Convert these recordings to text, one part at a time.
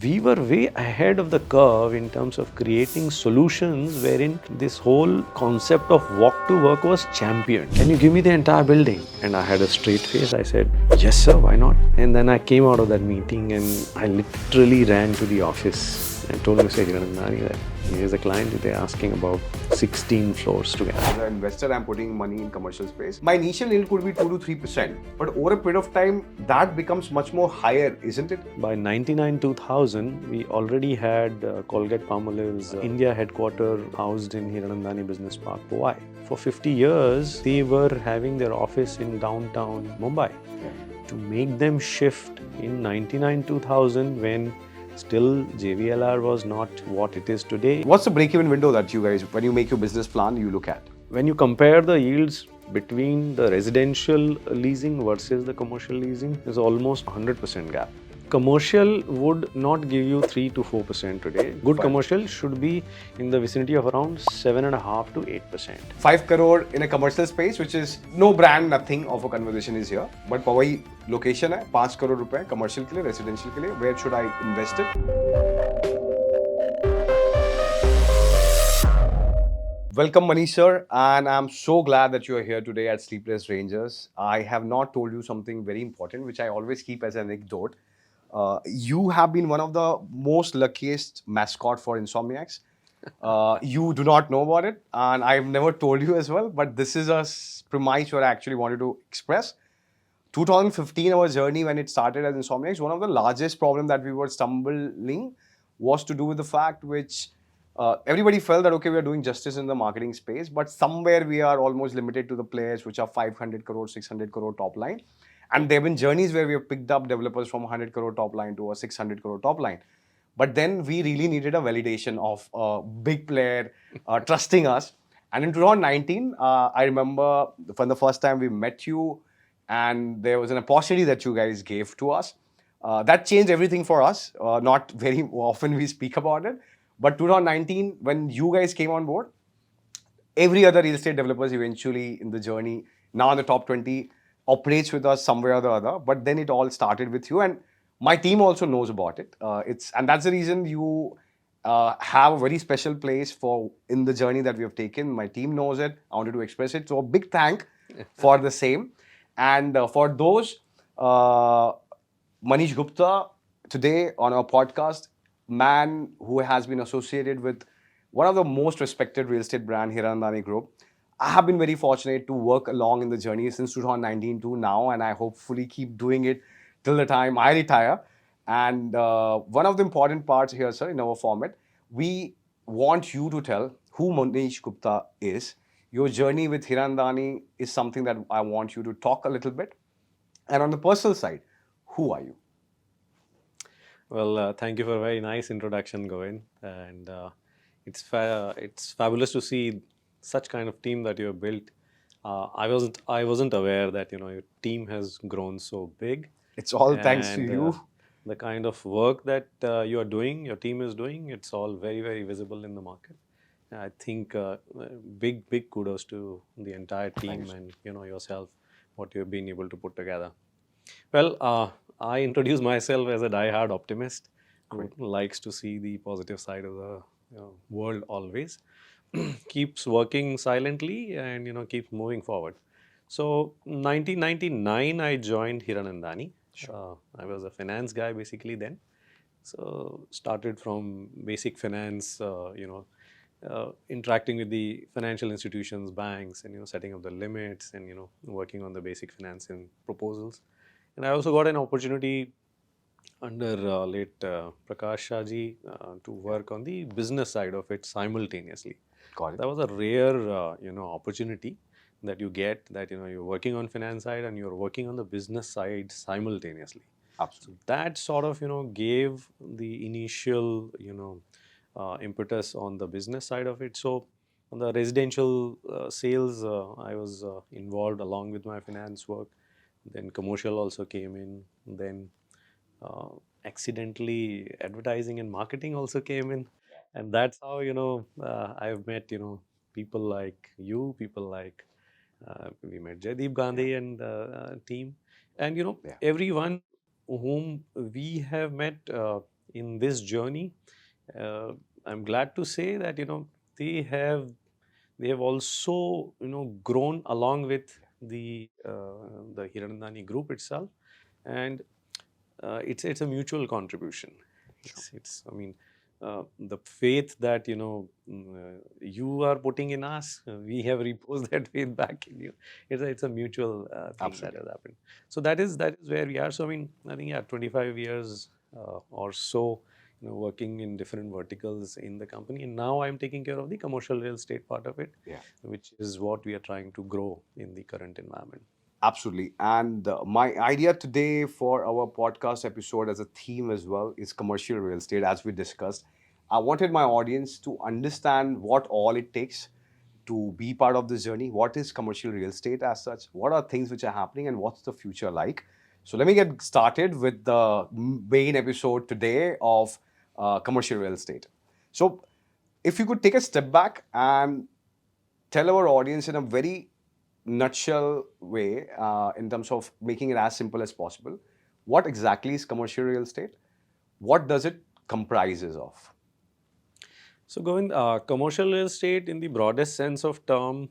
We were way ahead of the curve in terms of creating solutions wherein this whole concept of walk to work was championed. Can you give me the entire building? And I had a straight face. I said, yes, sir, why not? And then I came out of that meeting and I literally ran to the office and told Mr. Hiranandani that here's a client, they're asking about 16 floors together. As an investor, I'm putting money in commercial space. My initial yield could be 2 to 3%, but over a period of time, that becomes much more higher, isn't it? By 99 2000, we already had Colgate-Palmolive's India headquarter housed in Hiranandani Business Park, Mumbai. For 50 years, they were having their office in downtown Mumbai. To make them shift in 99 2000, when still JVLR was not what it is today. What's the break-even window that you guys, when you make your business plan, you look at? When you compare the yields between the residential leasing versus the commercial leasing, there's almost 100% gap. Commercial would not give you 3 to 4% today. Good commercial should be in the vicinity of around 7.5 to 8%. 5 crore in a commercial space, which is no brand, nothing of a conversation is here. But Powai location है 5 crore रुपए commercial के लिए, residential के लिए. Where should I invest it? Welcome Manish sir, and I'm so glad that you are here today at Sleepless Rangers. I have not told you something very important, which I always keep as an anecdote. You have been one of the most luckiest mascot for Insomniacs. You do not know about it, and I've never told you as well, but this is a premise what I actually wanted to express. 2015, our journey when it started as Insomniacs, one of the largest problem that we were stumbling was to do with the fact which everybody felt that, okay, we are doing justice in the marketing space, but somewhere we are almost limited to the players which are 500 crore, 600 crore top line. And there have been journeys where we have picked up developers from 100 crore top line to a 600 crore top line. But then we really needed a validation of a big player trusting us. And in 2019, I remember from the first time we met you, and there was an opportunity that you guys gave to us. That changed everything for us. Not very often we speak about it. But 2019, when you guys came on board, every other real estate developers eventually in the journey, now in the top 20, operates with us somewhere or the other. But then it all started with you, and my team also knows about it. And that's the reason you have a very special place for in the journey that we have taken. My team knows it. I wanted to express it. So a big thank for the same. And for those, Manish Gupta today on our podcast, man who has been associated with one of the most respected real estate brand, Hiranandani Group. I have been very fortunate to work along in the journey since 2019 to now, and I hopefully keep doing it till the time I retire. And one of the important parts here, sir, in our format, we want you to tell who Manish Gupta is. Your journey with Hiranandani is something that I want you to talk a little bit. And on the personal side, who are you? Well, thank you for a very nice introduction, Govind. And it's fabulous to see such kind of team that you have built. I wasn't aware that your team has grown so big. It's all thanks to you. The kind of work that you are doing, your team is doing, it's all very, very visible in the market. I think big kudos to the entire team and yourself, what you have been able to put together. Well, I introduce myself as a die-hard optimist who likes to see the positive side of the world always. Keeps working silently and keeps moving forward. So 1999, I joined Hiranandani. I was a finance guy basically then. So started from basic finance, interacting with the financial institutions, banks, and setting up the limits and working on the basic finance and proposals. And I also got an opportunity under late Prakash Shahji to work on the business side of it simultaneously. Got it. That was a rare, opportunity that you get, that you're working on finance side and you're working on the business side simultaneously. Absolutely. So that sort of gave the initial impetus on the business side of it. So on the residential sales, I was involved along with my finance work. Then commercial also came in. Then accidentally advertising and marketing also came in. And that's how I've met people like you, people like we met Jaideep Gandhi and team, and everyone whom we have met in this journey, uh, I'm glad to say that they have they have also grown along with the Hiranandani group itself, and it's a mutual contribution. Sure. It's I mean the faith that you are putting in us, we have reposed that faith back in you. It's a mutual thing that Absolutely. has happened. So that is where we are. So I mean, I think, yeah, 25 years or so, working in different verticals in the company, and now I'm taking care of the commercial real estate part of it, Yeah. which is what we are trying to grow in the current environment. Absolutely. And my idea today for our podcast episode as a theme as well is commercial real estate, as we discussed. I wanted my audience to understand what all it takes to be part of this journey. What is commercial real estate as such? What are things which are happening and what's the future like? So let me get started with the main episode today of commercial real estate. So if you could take a step back and tell our audience in a very nutshell way, in terms of making it as simple as possible, what exactly is commercial real estate? What does it comprises of? So, Govind, commercial real estate in the broadest sense of term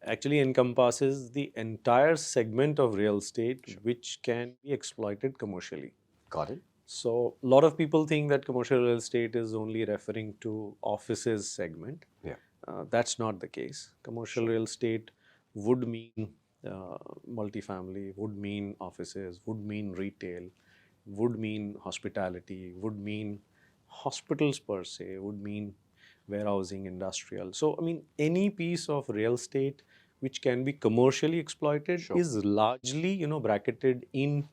actually encompasses the entire segment of real estate which can be exploited commercially. Got it. So, a lot of people think that commercial real estate is only referring to offices segment. Yeah. That's not the case. Commercial real estate would mean multifamily, would mean offices, would mean retail, would mean hospitality, would mean hospitals per se, would mean warehousing, industrial. So, I mean, any piece of real estate which can be commercially exploited Sure. is largely, bracketed in,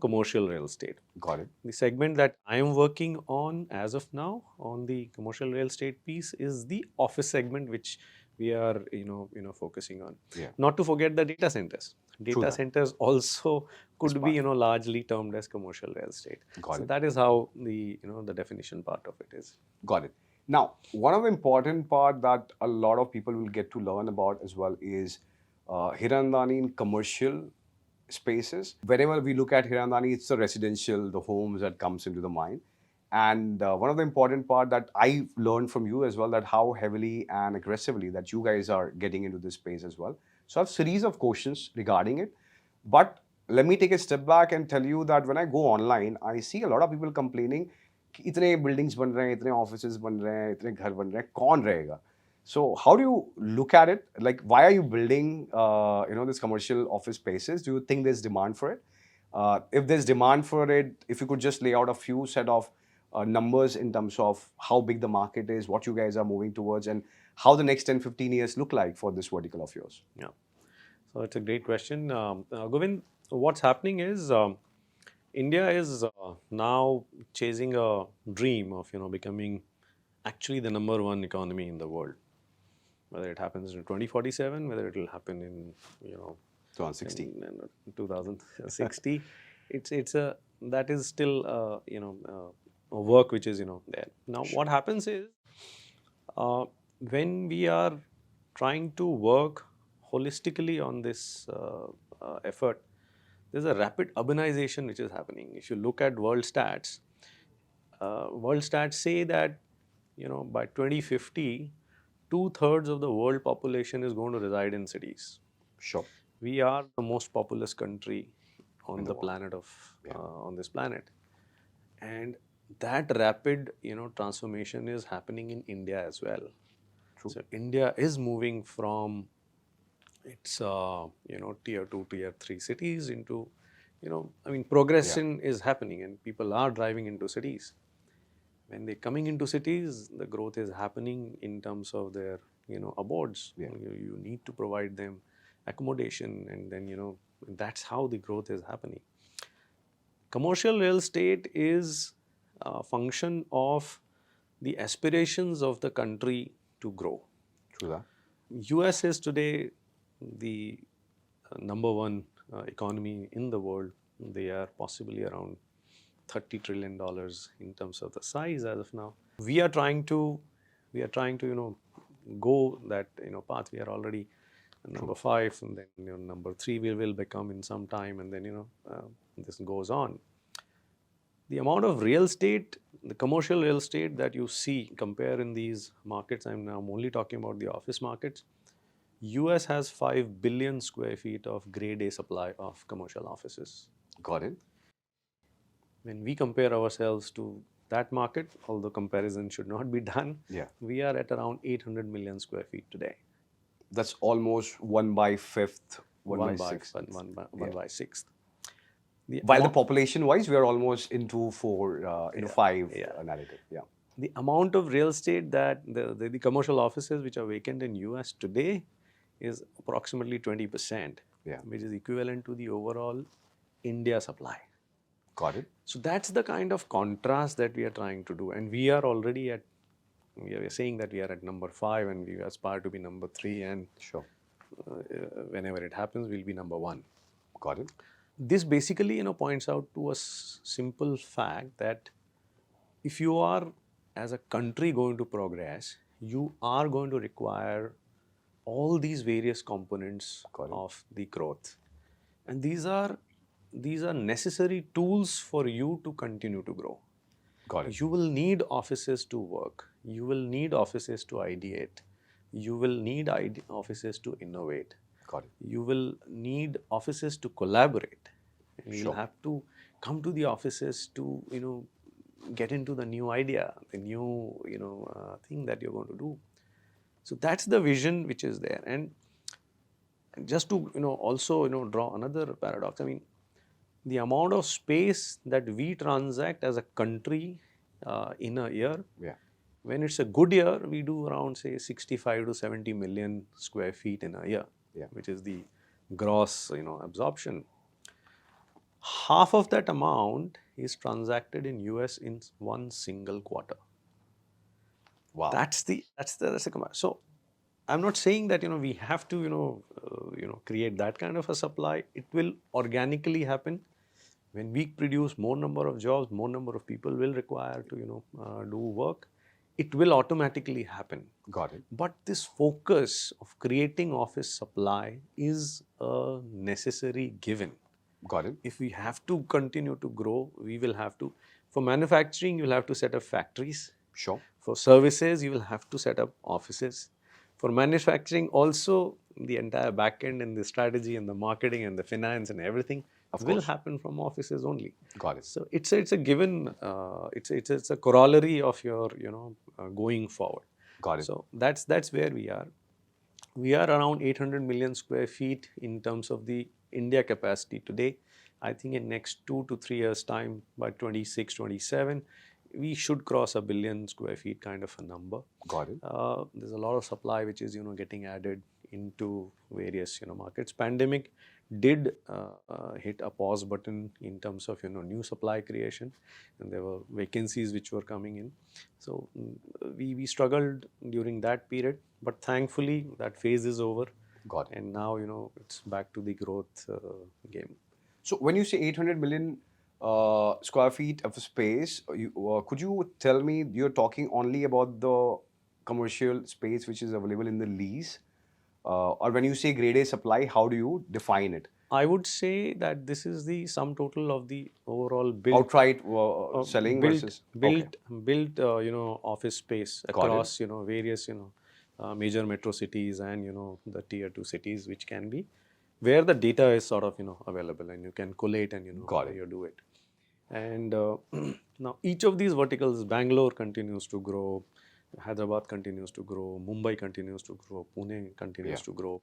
commercial real estate. Got it. The segment that I am working on as of now on the commercial real estate piece is the office segment, which we are focusing on. Yeah. Not to forget the data centers. True Data that. centers also could be part. largely termed as commercial real estate. Got So it. that is how the definition part of it is. Got it. Now, one of the important part that a lot of people will get to learn about as well is Hirandani in commercial spaces. Whenever we look at Hirandani, it's the residential, the homes that comes into the mind. And one of the important part that I learned from you as well, that how heavily and aggressively that you guys are getting into this space as well. So I have a series of questions regarding it. But let me take a step back and tell you that when I go online, I see a lot of people complaining कि इतने buildings बन रहे हैं, इतने offices बन रहे हैं, इतने घर बन रहे हैं, कौन रहेगा? So how do you look at it? Like, why are you building, this commercial office spaces? Do you think there's demand for it? If there's demand for it, if you could just lay out a few set of numbers in terms of how big the market is, what you guys are moving towards, and how the next 10, 15 years look like for this vertical of yours. Yeah. So it's a great question. Govind, what's happening is India is now chasing a dream of becoming actually the number one economy in the world. Whether it happens in 2047, whether it will happen in 2060. in 2060, it's a that is still a work which is there. Now, what happens is when we are trying to work holistically on this effort, there's a rapid urbanization which is happening. If you look at world stats say that by 2050, 2/3 of the world population is going to reside in cities. Sure. We are the most populous country on In the the world. planet of Yeah. on this planet, and that rapid transformation is happening in India as well. True. So India is moving from its tier 2, tier 3 cities into progression is happening and people are driving into cities. When they're coming into cities, the growth is happening in terms of their abodes. Yeah. You need to provide them accommodation, and then that's how the growth is happening. Commercial real estate is a function of the aspirations of the country to grow. True that. US is today the number one economy in the world. They are possibly around $30 trillion in terms of the size as of now. We are trying to go that path. We are already number 5, and then number 3 we will become in some time, and then this goes on. the amount of real estate, the commercial real estate that you see, compare in these markets, I'm now only talking about the office markets. US has 5 billion square feet of grade A supply of commercial offices. Got it. When we compare ourselves to that market, although comparison should not be done, Yeah. we are at around 800 million square feet today. That's almost 1/5, 1/6. One by sixth. While the population wise, we are almost into 5 narrative. Yeah. The amount of real estate that the commercial offices which are vacant in US today is approximately 20%, which is equivalent to the overall India supply. Got it. So that's the kind of contrast that we are trying to do, and we are already at. We are saying that we are at number 5, and we aspire to be number 3, and sure, whenever it happens, we'll be number 1. Got it. This basically, points out to a simple fact that if you are, as a country, going to progress, you are going to require all these various components of the growth, and these are necessary tools for you to continue to grow. Got it. You will need offices to work. You will need offices to ideate. You will need offices to innovate. Got it. You will need offices to collaborate. And you'll have to come to the offices to, get into the new idea, the new, thing that you're going to do. So that's the vision which is there. And just to, also, draw another paradox. I mean, the amount of space that we transact as a country in a year, when it's a good year, we do around, say, 65 to 70 million square feet in a year, which is the gross, absorption. Half of that amount is transacted in US in one single quarter. Wow. That's the command. So I'm not saying that we have to create that kind of a supply. It will organically happen. When we produce more number of jobs, more number of people will require to do work. It will automatically happen. Got it. But this focus of creating office supply is a necessary given. Got it. If we have to continue to grow, we will have to. For manufacturing, you will have to set up factories. Sure. For services, you will have to set up offices. For manufacturing, also the entire back end and the strategy and the marketing and the finance and everything will happen from offices only. Got it. So it's a given. It's a corollary of your going forward. Got it. So that's where we are. We are around 800 million square feet in terms of the India capacity today. I think in next 2 to 3 years time, by 26, 27, we should cross 1 billion square feet kind of a number. Got it. There's a lot of supply which is getting added into various markets. Pandemic did hit a pause button in terms of new supply creation, and there were vacancies which were coming in. So we struggled during that period, but thankfully that phase is over. Got it. And now it's back to the growth game. So when you say 800 million square feet of space, could you tell me you're talking only about the commercial space which is available in the lease? Or when you say grade A supply, how do you define it? I would say that this is the sum total of the overall built outright selling versus built office space across various major metro cities and the tier 2 cities, which can be where the data is sort of available and you can collate and you do it. And now each of these verticals, Bangalore continues to grow, Hyderabad continues to grow, Mumbai continues to grow, Pune continues to grow.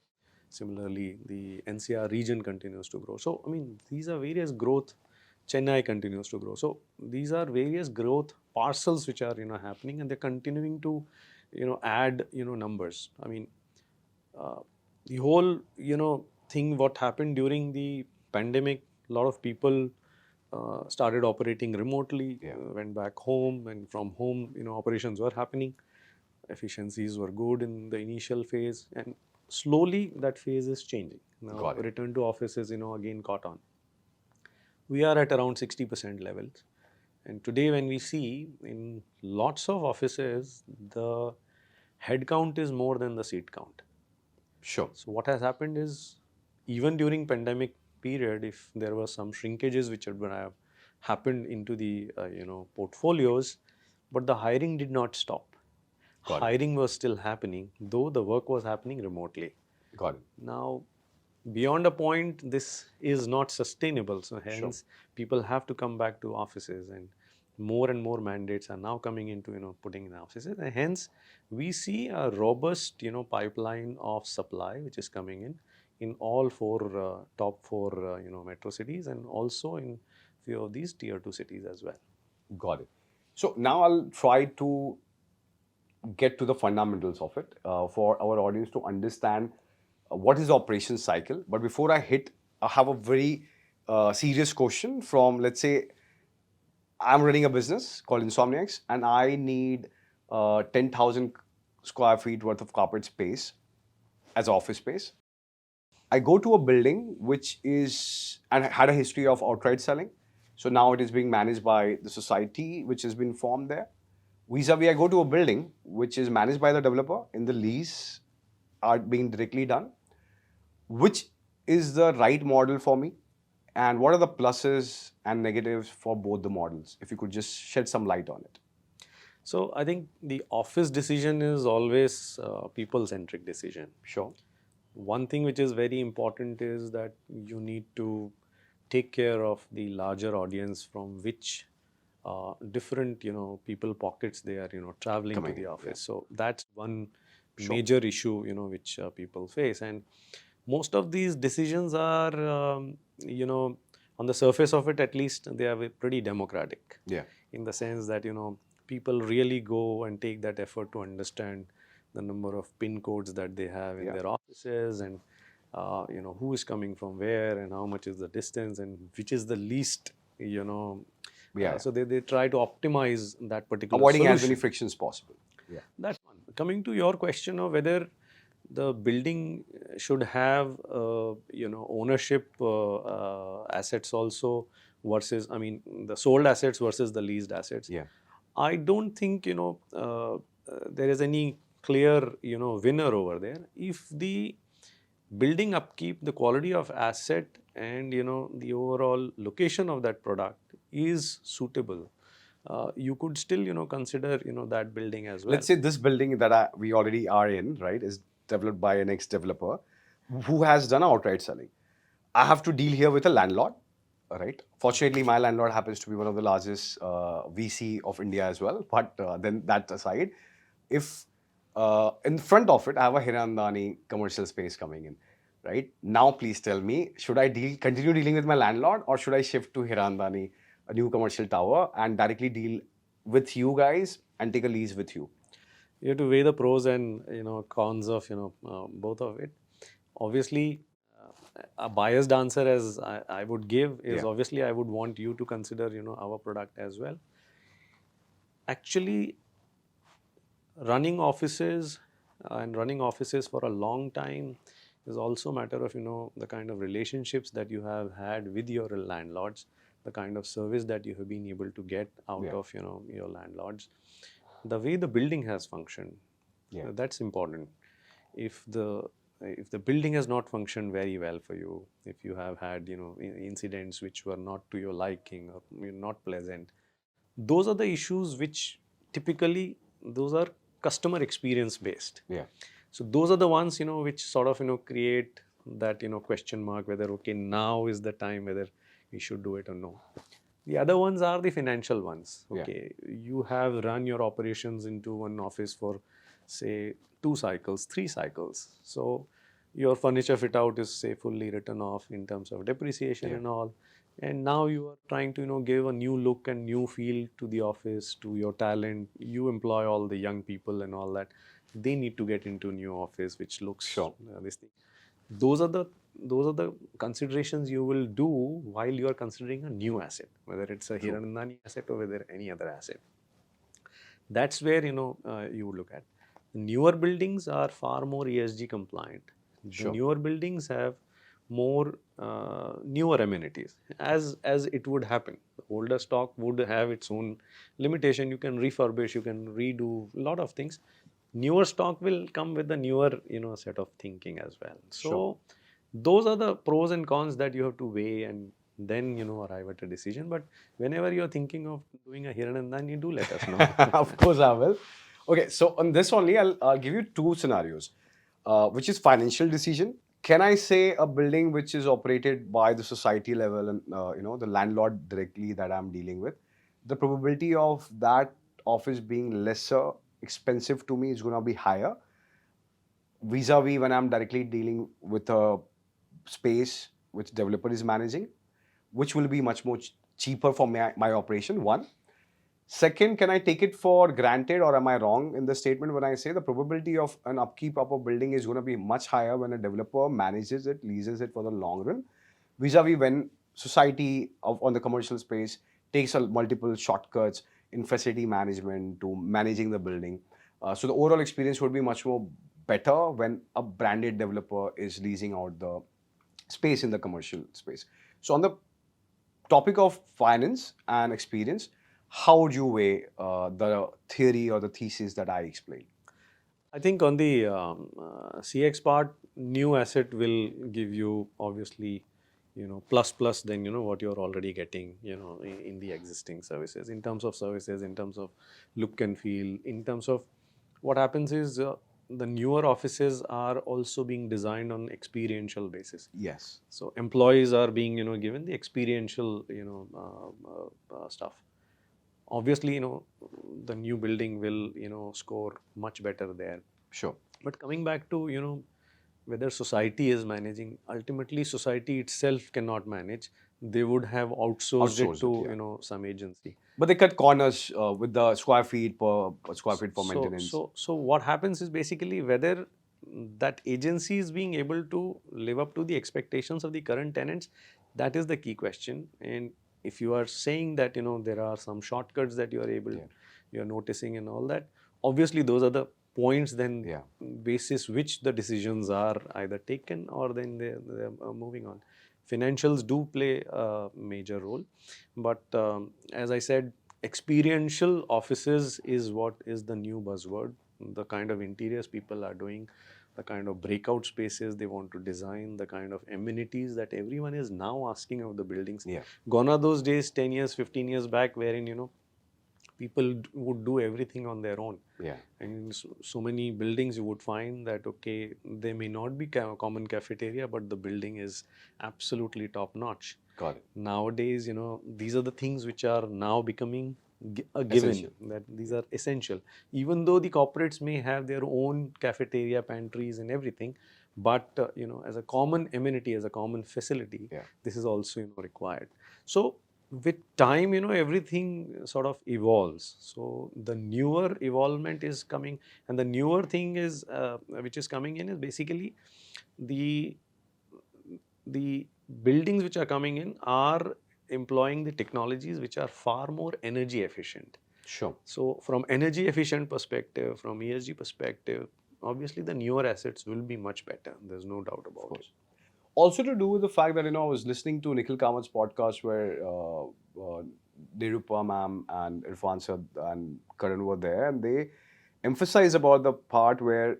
Similarly, the NCR region continues to grow. So, I mean, these are various growth. Chennai continues to grow. So, these are various growth parcels which are happening, and they're continuing to add numbers. I mean, the whole thing what happened during the pandemic, a lot of people started operating remotely, went back home, and from home operations were happening. Efficiencies were good in the initial phase, and slowly that phase is changing. Now return to offices again caught on. We are at around 60% levels, and today when we see in lots of offices, the head count is more than the seat count. Sure. So what has happened is, even during pandemic period, if there were some shrinkages which would have happened into the portfolios, but the hiring did not stop. Got it. Hiring was still happening, though the work was happening remotely. Got it. Now, beyond a point, this is not sustainable. So Sure. hence, people have to come back to offices, and more mandates are now coming into putting in offices. And hence, we see a robust pipeline of supply which is coming in all four top four metro cities, and also in few of these tier two cities as well. Got it. So now I'll try to get to the fundamentals of it for our audience to understand what is the operation cycle. But before I have a very serious question from, let's say, I'm running a business called Insomniacs and I need 10,000 square feet worth of corporate space as office space. I go to a building which is and had a history of outright selling. So now it is being managed by the society which has been formed there. Vis-a-vis, I go to a building which is managed by the developer in the lease are being directly done. Which is the right model for me? And what are the pluses and negatives for both the models? If you could just shed some light on it. So I think the office decision is always people-centric decision. Sure. One thing which is very important is that you need to take care of the larger audience from which different people pockets they are traveling Coming to the in, office. So that's one Sure. major issue which people face, and most of these decisions are on the surface of it, at least they are pretty democratic. Yeah. In the sense that people really go and take that effort to understand the number of pin codes that they have in Yeah. their offices, and who is coming from where, and how much is the distance, and which is the least Yeah. so they try to optimize that particular Avoiding as solution. many frictions possible. Yeah. That's one. Coming to your question of whether the building should have ownership assets also versus, I mean, the sold assets versus the leased assets. Yeah. I don't think there is any clear winner over there. If the building upkeep, the quality of asset, and the overall location of that product is suitable, you could still consider that building as well. Let's say this building that we already are in, right, is developed by an ex-developer who has done outright selling. I have to deal here with a landlord, right? Fortunately, my landlord happens to be one of the largest VC of India as well. But then that aside, if in front of it, I have a Hiranandani commercial space coming in, right? Now, please tell me, should I continue dealing with my landlord, or should I shift to Hiranandani, a new commercial tower, and directly deal with you guys and take a lease with you? You have to weigh the pros and cons of both of it. Obviously, a biased answer as I would give is, Yeah. obviously I would want you to consider our product as well. Actually, running offices and running offices for a long time is also a matter of the kind of relationships that you have had with your landlords, the kind of service that you have been able to get out Yeah. of your landlords, the way the building has functioned. Yeah. That's important. If the building has not functioned very well for you, if you have had incidents which were not to your liking or not pleasant, those are the issues which typically those are customer experience based. Yeah. So those are the ones which sort of create that question mark whether okay, now is the time whether we should do it or no. The other ones are the financial ones. Yeah. Okay, you have run your operations into one office for say 2 cycles, 3 cycles. So your furniture fit out is say fully written off in terms of depreciation Yeah. and all. And now you are trying to give a new look and new feel to the office, to your talent. You employ all the young people and all that. They need to get into new office which looks Sure. this thing. Those are the considerations you will do while you are considering a new asset, whether it's a True. Hiranandani asset or whether any other asset. That's where you would look at. Newer buildings are far more ESG compliant. The Sure. newer buildings have more newer amenities, as it would happen. The older stock would have its own limitation. You can refurbish, you can redo a lot of things. Newer stock will come with the newer set of thinking as well. So Sure. those are the pros and cons that you have to weigh and then arrive at a decision. But whenever you're thinking of doing a Hiranandani, do let us know. Of course, I will. Okay, so on this only, I'll give you two scenarios, which is financial decision. Can I say a building which is operated by the society level and the landlord directly that I'm dealing with, the probability of that office being lesser expensive to me is going to be higher vis-a-vis when I'm directly dealing with a space which developer is managing, which will be much more cheaper for my operation. One. Second, can I take it for granted or am I wrong in the statement when I say the probability of an upkeep of a building is going to be much higher when a developer manages it, leases it for the long run, vis-a-vis when society on the commercial space takes multiple shortcuts in facility management to managing the building. So the overall experience would be much more better when a branded developer is leasing out the space in the commercial space. So on the topic of finance and experience, how would you weigh the theory or the thesis that I explained? I think on the CX part, new asset will give you obviously, plus than what you're already getting, in the existing services. In terms of services, in terms of look and feel, in terms of what happens is the newer offices are also being designed on experiential basis. Yes. So employees are being given the experiential stuff. Obviously, the new building will score much better there. Sure. But coming back to whether society is managing, ultimately society itself cannot manage. They would have outsourced it to some agency. But they cut corners with the square feet per maintenance. So what happens is basically whether that agency is being able to live up to the expectations of the current tenants. That is the key question. And if you are saying that there are some shortcuts that you are you're noticing and all that, obviously those are the points then basis which the decisions are either taken or then they're moving on. Financials do play a major role, but as I said, experiential offices is what is the new buzzword. The kind of interiors people are doing, the kind of breakout spaces they want to design, the kind of amenities that everyone is now asking of the buildings. Gone are those days 10 years, 15 years back wherein, people would do everything on their own. And so many buildings you would find that, okay, they may not be common cafeteria, but the building is absolutely top notch. Got it. Nowadays, these are the things which are now becoming a given, essential. That these are essential. Even though the corporates may have their own cafeteria, pantries and everything, but as a common amenity, as a common facility, this is also required. So with time, everything sort of evolves. So the newer evolvement is coming, and the newer thing is which is coming in is basically the buildings which are coming in are employing the technologies which are far more energy efficient. Sure. So from energy efficient perspective, from ESG perspective, obviously the newer assets will be much better. There's no doubt about it. Also to do with the fact that, I was listening to Nikhil Kamat's podcast where Nirupa ma'am and Irfan sir and Karan were there, and they emphasize about the part where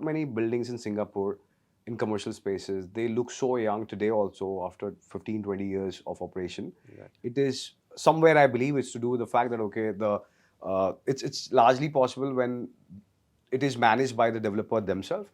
many buildings in Singapore in commercial spaces, they look so young today also after 15, 20 years of operation. It is somewhere, I believe, it's to do with the fact that, okay, it's largely possible when it is managed by the developer themselves.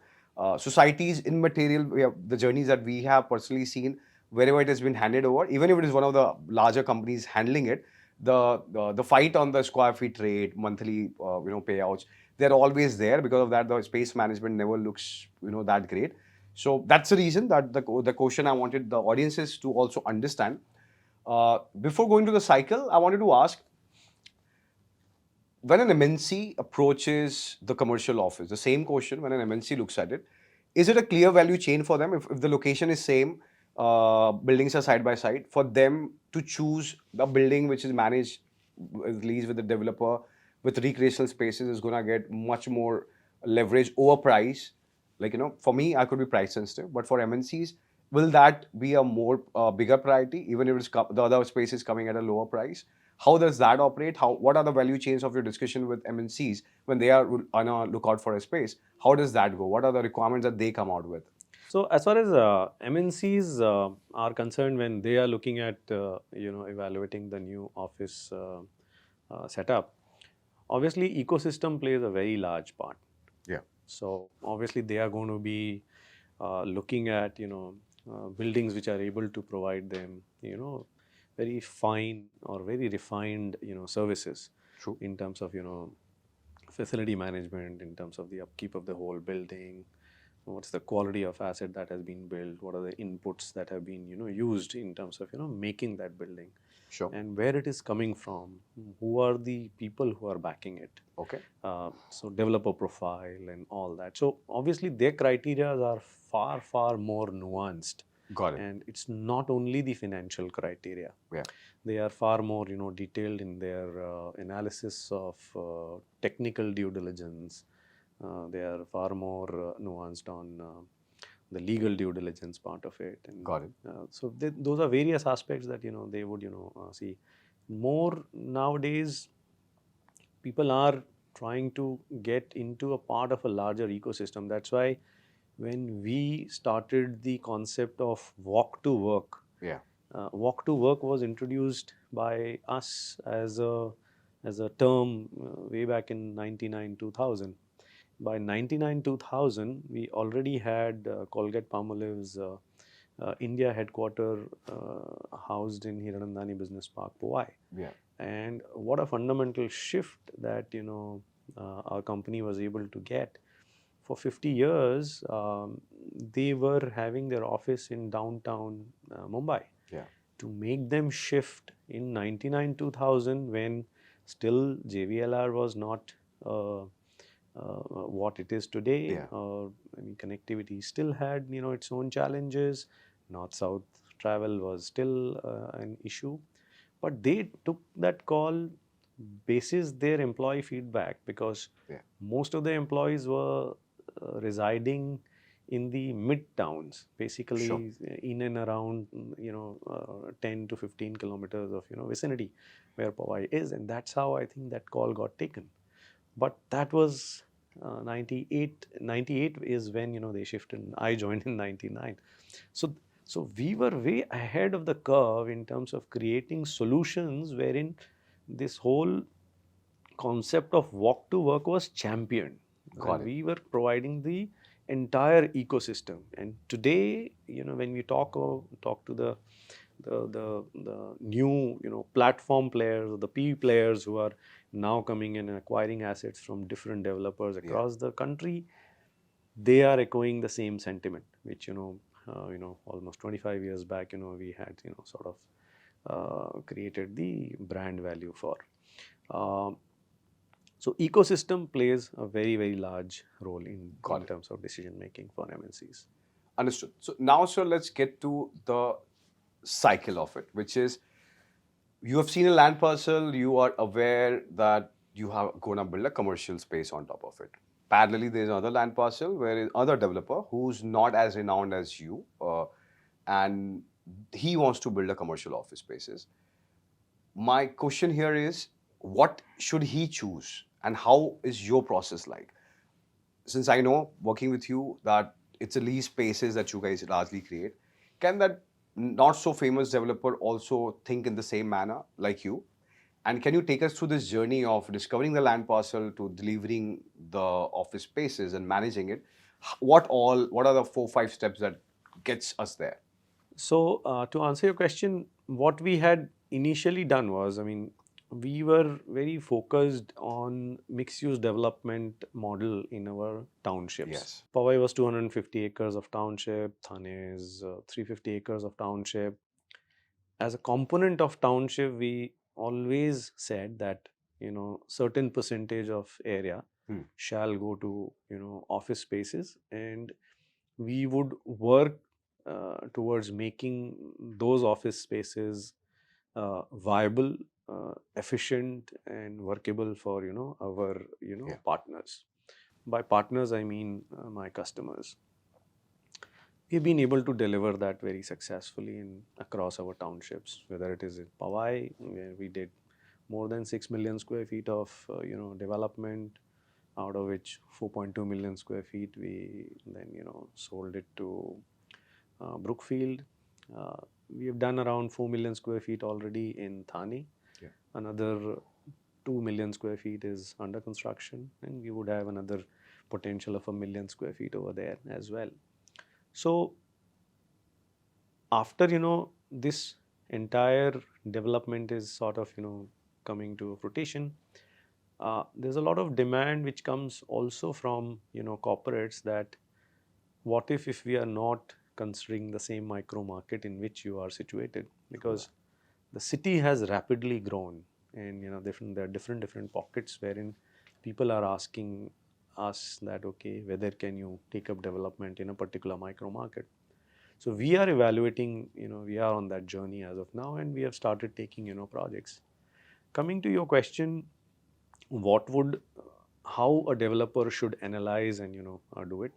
Societies in material, the journeys that we have personally seen, wherever it has been handed over, even if it is one of the larger companies handling it, the fight on the square feet rate, monthly payouts, they're always there. Because of that, the space management never looks that great. So that's the reason that the question I wanted the audiences to also understand. Before going to the cycle, I wanted to ask, when an MNC approaches the commercial office, the same question when an MNC looks at it, is it a clear value chain for them if the location is same, buildings are side by side, for them to choose the building which is managed, leased with the developer with recreational spaces is going to get much more leverage over price? Like, for me, I could be price sensitive, but for MNCs, will that be a more bigger priority, even if the other space is coming at a lower price? How does that operate? What are the value chains of your discussion with MNCs when they are on a lookout for a space? How does that go? What are the requirements that they come out with? So as far as MNCs are concerned, when they are looking at evaluating the new office setup, obviously ecosystem plays a very large part. Yeah. So obviously they are going to be looking at buildings which are able to provide them very fine or very refined services True. in terms of facility management, in terms of the upkeep of the whole building, what's the quality of asset that has been built, what are the inputs that have been used in terms of making that building, Sure. and where it is coming from, who are the people who are backing it. Okay. So developer profile and all that. So obviously their criteria are far, far more nuanced. Got it. And it's not only the financial criteria. Yeah. They are far more, detailed in their analysis of technical due diligence. They are far more nuanced on the legal due diligence part of it. And Got it. so those are various aspects that they would see. More nowadays, people are trying to get into a part of a larger ecosystem. That's why when we started the concept of walk to work, Yeah. walk to work was introduced by us as a term way back in 99 2000. By 99 2000, we already had Colgate-Palmolive's India headquarter housed in Hiranandani Business Park, Powai. Yeah. And what a fundamental shift that our company was able to get. For 50 years, they were having their office in downtown Mumbai. Yeah. To make them shift in 99 2000, when still JVLR was not what it is today. Yeah. I mean, connectivity still had its own challenges. North-south travel was still an issue, but they took that call basis their employee feedback, because Yeah. most of the employees were residing in the mid towns, basically. Sure. In and around 10 to 15 kilometers of vicinity where Powai is, and that's how I think that call got taken. But that was 98. 98 is when they shifted. I joined in 99. So we were way ahead of the curve in terms of creating solutions wherein this whole concept of walk to work was championed. Got And it. we were providing the entire ecosystem. And today, when we talk to the new platform players, the P players who are now coming in and acquiring assets from different developers across the country, they are echoing the same sentiment, which almost 25 years back we had sort of created the brand value for. So ecosystem plays a very, very large role in terms of decision making for MNCs. Understood. So now, sir, let's get to the cycle of it, which is you have seen a land parcel, you are aware that you are going to build a commercial space on top of it. Parallelly, there's another land parcel where another developer who's not as renowned as you, and he wants to build a commercial office spaces. My question here is, what should he choose, and how is your process like? Since I know, working with you, that it's a lease spaces that you guys largely create, can that not so famous developer also think in the same manner like you? And can you take us through this journey of discovering the land parcel to delivering the office spaces and managing it? What are the 4-5 steps that gets us there? So to answer your question, what we had initially done was, I mean, we were very focused on mixed-use development model in our townships. Yes. Powai was 250 acres of township. Thane is 350 acres of township. As a component of township, we always said that certain percentage of area shall go to office spaces, and we would work towards making those office spaces viable, efficient, and workable for our partners. By partners, I mean my customers. We've been able to deliver that very successfully across our townships, whether it is in Powai, where we did more than 6 million square feet of development, out of which 4.2 million square feet we then sold it to Brookfield. Uh, we have done around 4 million square feet already in Thane. Yeah. Another 2 million square feet is under construction, and we would have another potential of 1 million square feet over there as well. So after this entire development is sort of coming to fruition, there's a lot of demand which comes also from corporates, that what if we are not considering the same micro market in which you are situated, because the city has rapidly grown, and there are different pockets wherein people are asking us that, okay, whether can you take up development in a particular micro market. So we are evaluating, we are on that journey as of now, and we have started taking projects. Coming to your question, what would how a developer should analyze and do it,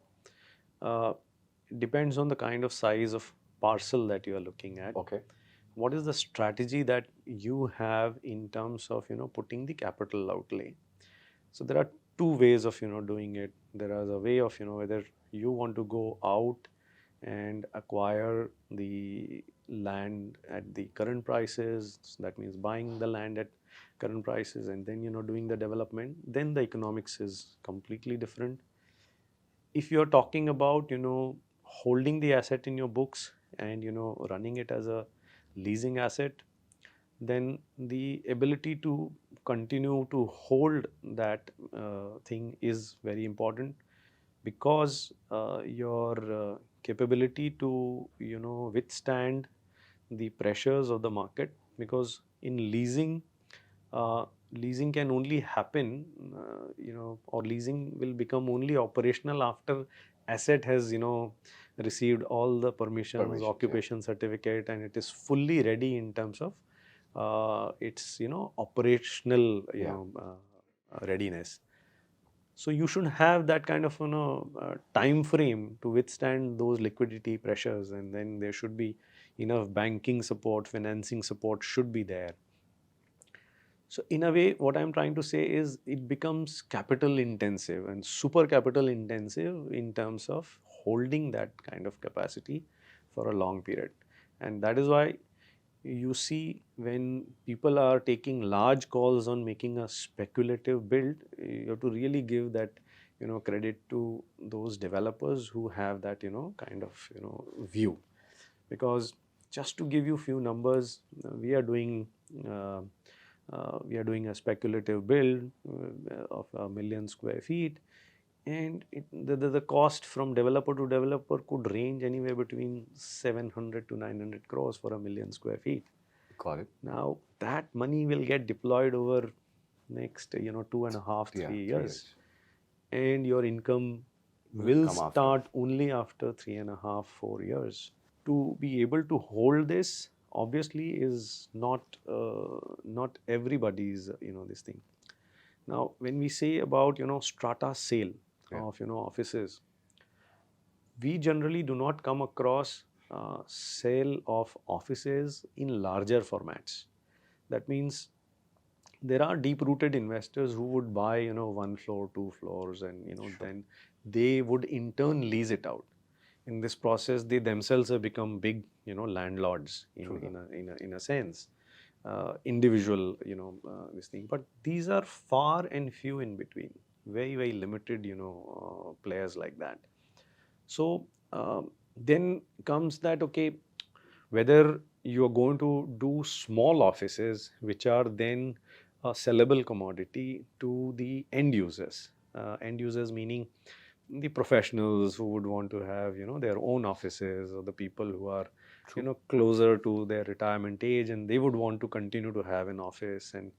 uh, depends on the kind of size of parcel that you are looking at. Okay. What is the strategy that you have in terms of putting the capital outlay? So there are two ways of doing it. There is a way of whether you want to go out and acquire the land at the current prices, that means buying the land at current prices and then doing the development, then the economics is completely different. If you're talking about holding the asset in your books and running it as a leasing asset, then the ability to continue to hold that thing is very important, because your capability to withstand the pressures of the market, because in leasing, leasing can only happen, or leasing will become only operational after asset has received all the permissions, occupation certificate, and it is fully ready in terms of its operational readiness. So you should have that kind of time frame to withstand those liquidity pressures, and then there should be enough banking support, financing support should be there. So in a way, what I'm trying to say is it becomes capital intensive and super capital intensive in terms of holding that kind of capacity for a long period. And that is why you see when people are taking large calls on making a speculative build, you have to really give that credit to those developers who have that kind of view. Because just to give you few numbers, we are doing uh, a speculative build of 1 million square feet, and the cost from developer to developer could range anywhere between 700 to 900 crores for 1 million square feet. Got it. Now that money will get deployed over next 2.5 3 years, and your income will start only after 3.5 4 years. To be able to hold this, obviously, is not everybody's this thing. Now when we say about strata sale of offices, we generally do not come across sale of offices in larger formats. That means there are deep rooted investors who would buy 1 floor, 2 floors, and then they would in turn lease it out. In this process, they themselves have become big landlords in a sense, individual this thing. But these are far and few in between, very limited players like that. So then comes that, okay, whether you are going to do small offices which are then a sellable commodity to the end users. End users meaning the professionals who would want to have their own offices, or the people who are closer to their retirement age, and they would want to continue to have an office, and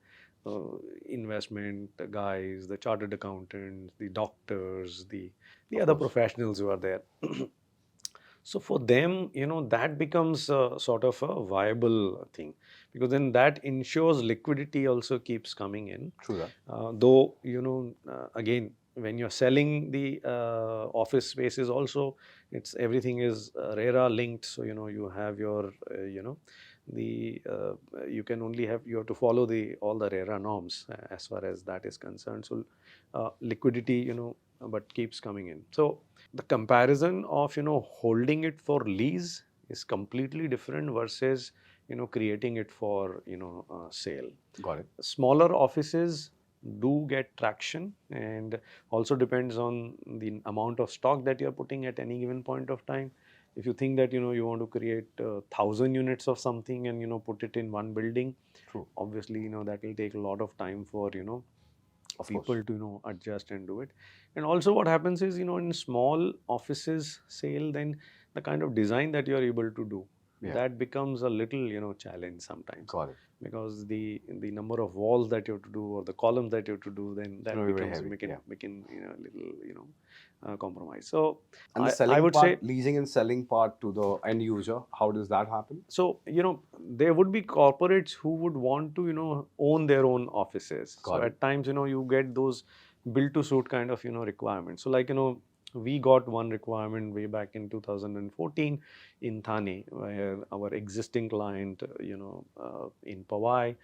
investment guys, the chartered accountants, the doctors, the other professionals who are there. So for them, that becomes sort of a viable thing, because then that ensures liquidity also keeps coming in. True that. Though, again, when you're selling the office spaces also, it's everything is RERA linked. So, you have your, you can only you have to follow all the RERA norms as far as that is concerned. So liquidity, but keeps coming in. So the comparison of holding it for lease is completely different versus creating it for sale. Got it. Smaller offices do get traction, and also depends on the amount of stock that you're putting at any given point of time. If you think that you want to create 1,000 units of something and put it in one building, True. obviously that will take a lot of time for Of people course. to adjust and do it. And also what happens is in small offices sale, then the kind of design that you are able to do, Yeah. that becomes a little challenge sometimes, Got it. because the number of walls that you have to do or the columns that you have to do, then that Very, very becomes heavy, making yeah. little compromise. So And the I selling would part, say, leasing and selling part to the end user, how does that happen? so there would be corporates who would want to own their own offices. Got So it. at times you get those build to suit kind of requirements. So like we got one requirement way back in 2014 in Thane, where our existing client in Powai,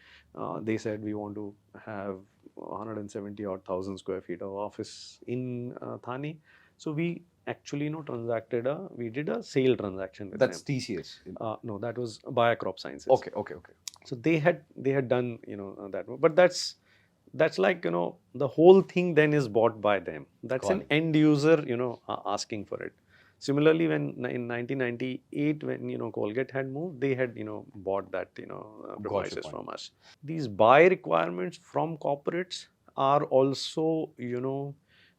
they said we want to have 170 odd thousand square feet of office in Thane. So we actually we did a sale transaction with That's them. TCS. No, that was Biocrop Sciences. Okay. So they had done that, but that's like the whole thing then is bought by them. That's Got an it. end user asking for it. Similarly, when in 1998, when Colgate had moved, they had bought that premises point. from us. These buy requirements from corporates are also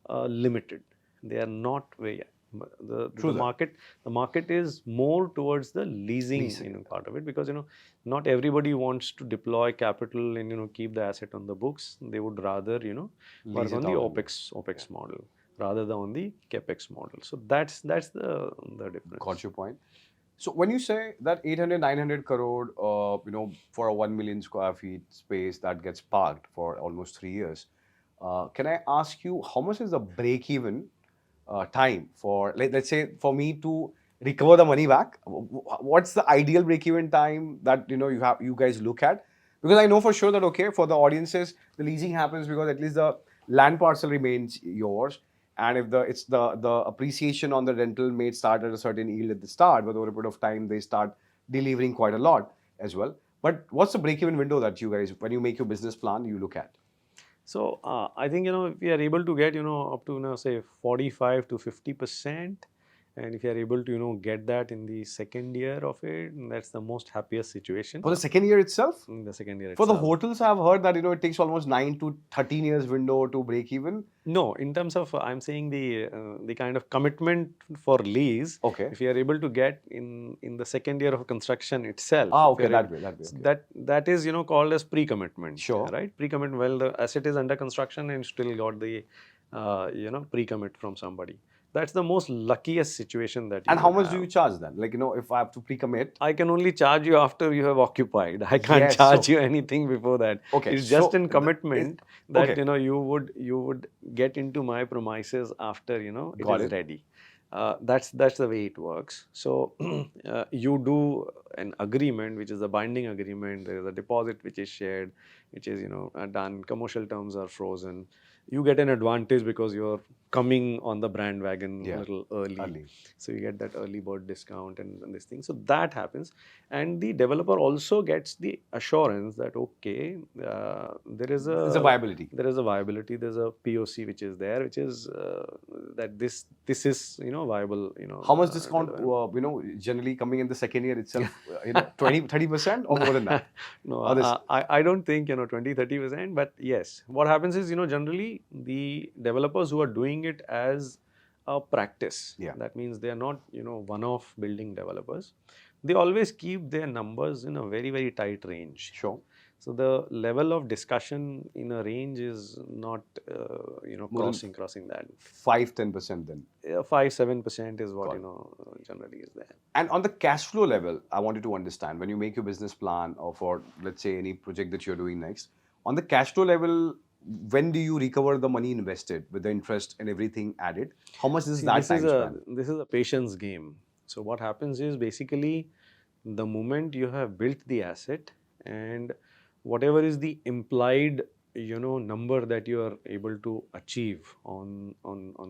limited. They are not very the True that. market is more towards the leasing, Leasing. part of it, because not everybody wants to deploy capital and keep the asset on the books. They would rather work Lease on it the out. OPEX model rather than on the CapEx model. So that's the difference. Got your point. So when you say that 800, 900 crore, for a 1 million square feet space that gets parked for almost 3 years, can I ask you how much is the break even time for, let's say, for me to recover the money back? What's the ideal break even time that you guys look at? Because I know for sure that, okay, for the audiences, the leasing happens because at least the land parcel remains yours, and if the appreciation on the rental may start at a certain yield at the start, but over a period of time they start delivering quite a lot as well. But what's the break even window that you guys, when you make your business plan, you look at? So I think if we are able to get up to say 45 to 50%, and if you are able to get that in the second year of it, that's the most happiest situation. For the second year itself? In the second year For itself. the hotels, I've heard that it takes almost 9 to 13 years window to break even. No, in terms of I'm saying the kind of commitment for lease. Okay. If you are able to get in the second year of construction itself. Okay, that way. Okay. That is called as pre-commitment. Sure. Right, pre-commitment. Well, the asset is under construction and still got the pre-commit from somebody. That's the most luckiest situation that you And how will much do you charge then? Like, if I have to pre-commit? I can only charge you after you have occupied. I can't Yes, charge so- you anything before that. Okay, It's just so in commitment that okay. you would get into my premises after it Got is it. ready. That's the way it works. So you do an agreement, which is a binding agreement. There is a deposit which is shared, which is done. Commercial terms are frozen. You get an advantage because you're coming on the brand wagon a little early. So you get that early bird discount and this thing. So that happens, and the developer also gets the assurance that okay, there is There's a viability. There is a viability. There's a POC which is there, which is that this is viable. How much discount, generally coming in the second year itself? 20, 30% or more than that? No, I don't think 20, 30%. But yes, what happens is generally the developers who are doing it as a practice. Yeah. That means they are not one-off building developers. They always keep their numbers in a very, very tight range. Sure. So the level of discussion in a range is not crossing that. 5-10% then. 5-7% is what generally is there. And on the cash flow level, I wanted to understand, when you make your business plan or for, let's say, any project that you're doing next, on the cash flow level, when do you recover the money invested with the interest and everything added? How much is that time span? This is a patience game. So what happens is basically the moment you have built the asset, and whatever is the implied number that you are able to achieve on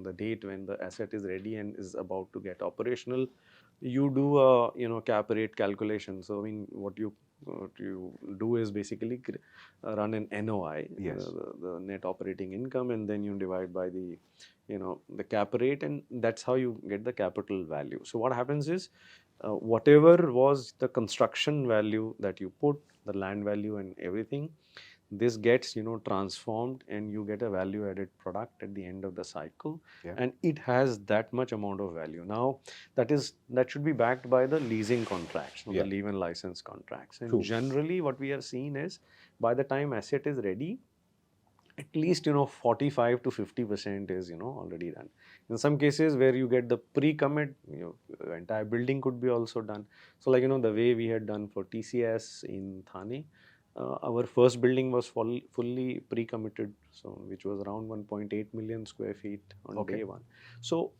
the date when the asset is ready and is about to get operational, you do a cap rate calculation. So I mean, what you do is basically run an NOI, Yes. the net operating income, and then you divide by the cap rate, and that's how you get the capital value. So what happens is, whatever was the construction value that you put, the land value and everything, this gets transformed, and you get a value added product at the end of the cycle. Yeah. And it has that much amount of value. Now that should be backed by the leasing contracts, Yeah. the leave and license contracts. And True. generally what we are seeing is, by the time asset is ready, at least 45 to 50% is already done. In some cases where you get the pre-commit, the entire building could be also done. So like the way we had done for TCS in Thane, our first building was fully pre-committed, so which was around 1.8 million square feet on Okay. day one. So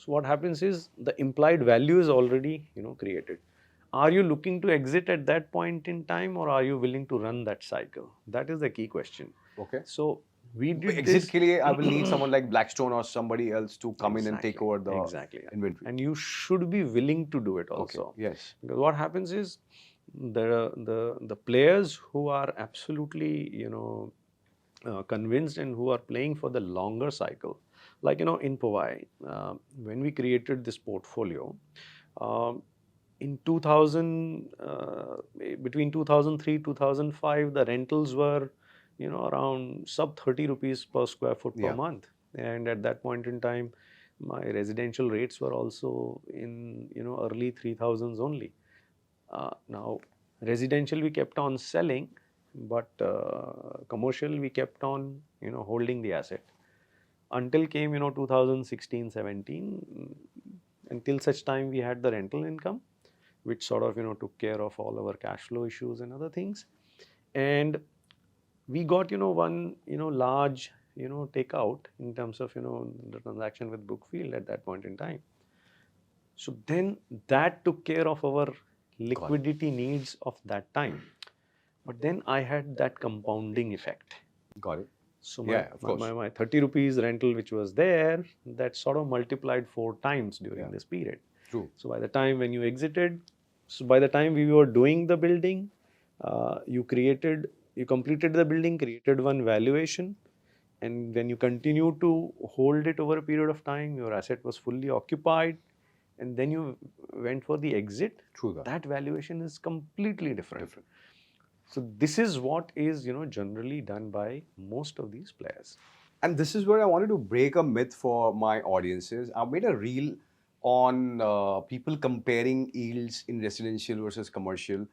what happens is, the implied value is already created. Are you looking to exit at that point in time, or are you willing to run that cycle? That is the key question. Okay. So we did Exit this. के लिए I will need someone like Blackstone or somebody else to come in and take over the Exactly. inventory. And you should be willing to do it also. Okay. Yes. Because what happens is, the players who are absolutely convinced and who are playing for the longer cycle, like in Powai, when we created this portfolio, in 2000, between 2003 2005, the rentals were around sub 30 rupees per square foot per Yeah. month. And at that point in time, my residential rates were also in early 3000s only. Now residential we kept on selling, but commercial we kept on holding the asset until came 2016 17, until such time we had the rental income, which sort of took care of all our cash flow issues and other things. And we got one large takeout in terms of the transaction with Brookfield at that point in time. So then that took care of our liquidity needs of that time. But then I had that compounding effect. Got it. So Yeah, of course. my 30 rupees rental which was there, that sort of multiplied 4 times during Yeah. this period. True. So by the time when you exited, so by the time we were doing the building, you completed the building, created one valuation, and when you continue to hold it over a period of time, your asset was fully occupied, and then you went for the exit. True that. That valuation is completely different. So this is what is generally done by most of these players. And this is where I wanted to break a myth for my audiences. I made a reel on people comparing yields in residential versus commercial.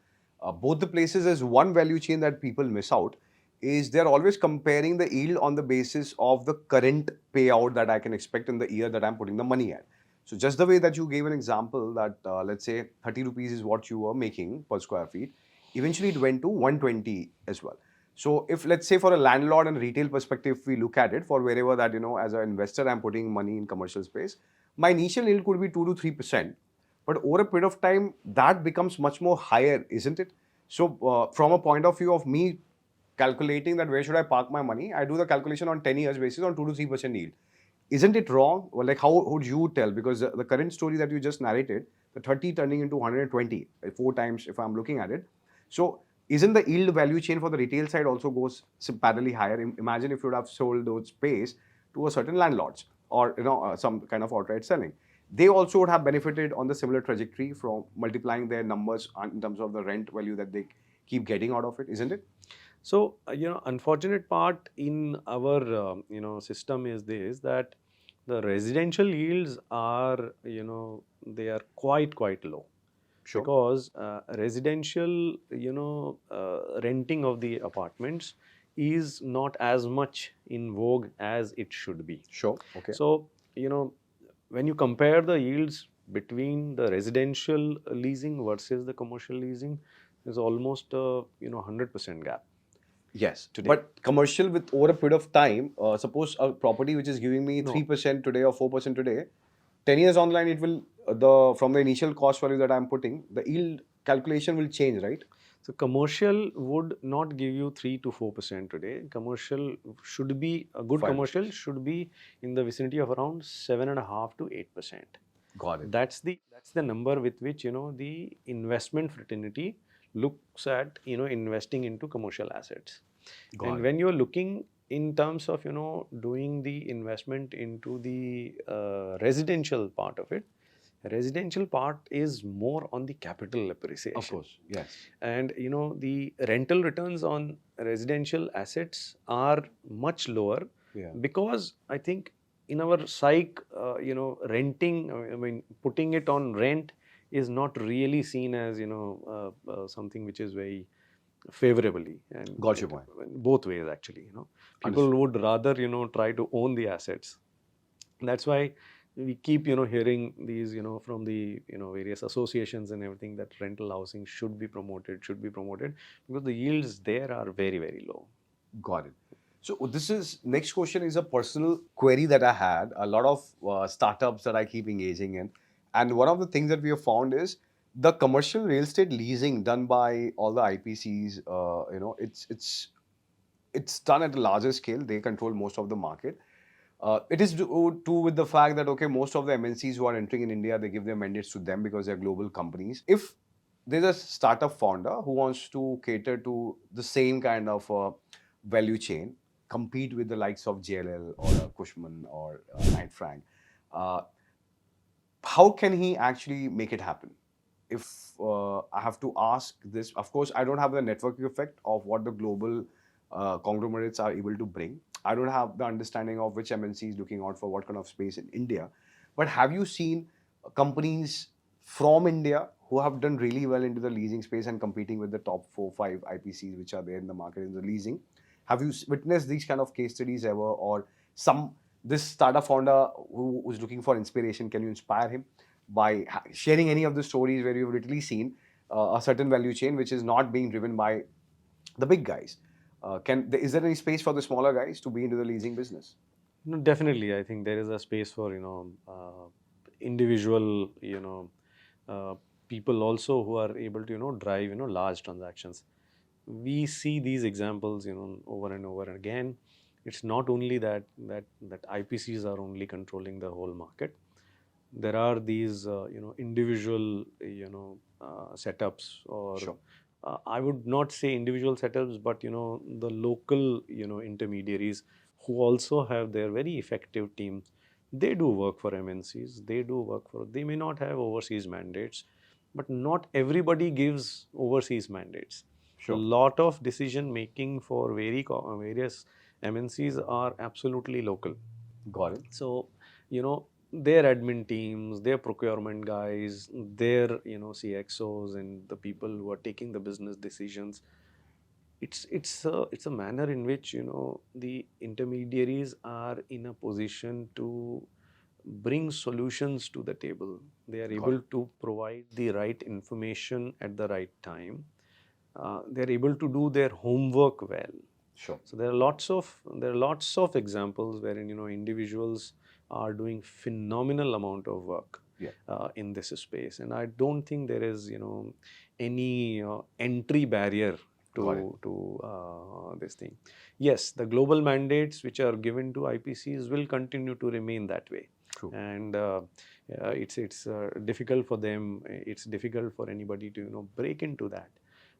Both the places, as one value chain that people miss out is they're always comparing the yield on the basis of the current payout that I can expect in the year that I'm putting the money at. So just the way that you gave an example that let's say 30 rupees is what you were making per square feet, eventually it went to 120 as well. So if let's say for a landlord and retail perspective, we look at it for wherever that, as an investor, I'm putting money in commercial space, my initial yield could be 2 to 3%. But over a period of time, that becomes much more higher, isn't it? So from a point of view of me calculating that where should I park my money, I do the calculation on 10 years basis on 2 to 3% yield. Isn't it wrong? Well, like how would you tell? Because the current story that you just narrated, the 30 turning into 120, 4 times if I'm looking at it. So isn't the yield value chain for the retail side also goes parallelly higher? Imagine if you would have sold those space to a certain landlords or some kind of outright selling. They also would have benefited on the similar trajectory from multiplying their numbers in terms of the rent value that they keep getting out of it, isn't it? So unfortunate part in our system is this, that the residential yields are they are quite low. Sure. Because residential renting of the apartments is not as much in vogue as it should be. Sure. Okay. So when you compare the yields between the residential leasing versus the commercial leasing, there's almost a 100% gap. Yes, today. But commercial with over a period of time, suppose a property which is giving me 3% today or 4% today, 10 years online it will from the initial cost value that I'm putting, the yield calculation will change, right? So commercial would not give you 3 to 4% today. Commercial should be a good 5%. commercial should be in the vicinity of around 7.5 to 8%. Got it. That's the number with which the investment fraternity looks at investing into commercial assets. Got And it. when you're looking in terms of doing the investment into the residential part of it, residential part is more on the capital appreciation. Of course, yes. And the rental returns on residential assets are much lower, Yeah. because I think in our psyche, renting, I mean, putting it on rent is not really seen as something which is very favorably. And Got your point. both ways actually. People Understood. would rather try to own the assets. That's why we keep hearing these from the various associations and everything, that rental housing should be promoted, because the yields there are very, very low. Got it. So this is next question is a personal query that I had. A lot of startups that I keep engaging in, and one of the things that we have found is the commercial real estate leasing done by all the IPCs. It's done at a larger scale. They control most of the market. It is too with the fact that okay, most of the MNCs who are entering in India, they give their mandates to them because they're global companies. If there's a startup founder who wants to cater to the same kind of value chain, compete with the likes of JLL or Cushman or Knight Frank, uh, how can he actually make it happen? If I have to ask this, of course, I don't have the networking effect of what the global conglomerates are able to bring. I don't have the understanding of which MNC is looking out for what kind of space in India. But have you seen companies from India who have done really well into the leasing space and competing with the top 4, 5 IPCs which are there in the market in the leasing? Have you witnessed these kind of case studies ever, or this startup founder who is looking for inspiration? Can you inspire him by sharing any of the stories where you've literally seen a certain value chain which is not being driven by the big guys? Is there any space for the smaller guys to be into the leasing business? No, definitely, I think there is a space for individual people also who are able to drive large transactions. We see these examples over and over again. It's not only that IPCs are only controlling the whole market. There are these individual setups, or Sure. I would not say individual setups, but the local intermediaries who also have their very effective teams. They do work for MNCs. They may not have overseas mandates, but not everybody gives overseas mandates. Sure. A lot of decision making for various MNCs are absolutely local. Got it. So, their admin teams, their procurement guys, their CXOs, and the people who are taking the business decisions, it's a manner in which the intermediaries are in a position to bring solutions to the table. They are able to provide the right information at the right time. They are able to do their homework well. Sure. So there are lots of examples wherein individuals are doing phenomenal amount of work in this space, and I don't think there is any entry barrier to this thing. Yes, the global mandates which are given to IPCs will continue to remain that way. True. And it's difficult for them. It's difficult for anybody to break into that.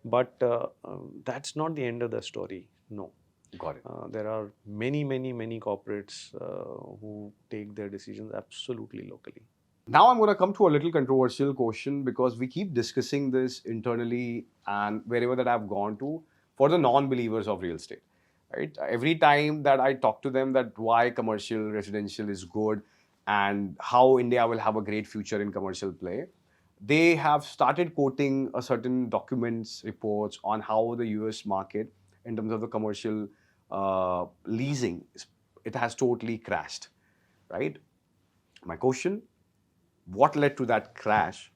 But that's not the end of the story. No. Got it. There are many corporates who take their decisions absolutely locally. Now I'm going to come to a little controversial question, because we keep discussing this internally and wherever that I've gone to for the non-believers of real estate. Right? Every time that I talk to them that why commercial residential is good and how India will have a great future in commercial play, they have started quoting a certain documents, reports on how the US market in terms of the commercial leasing, it has totally crashed, right? My question, what led to that crash?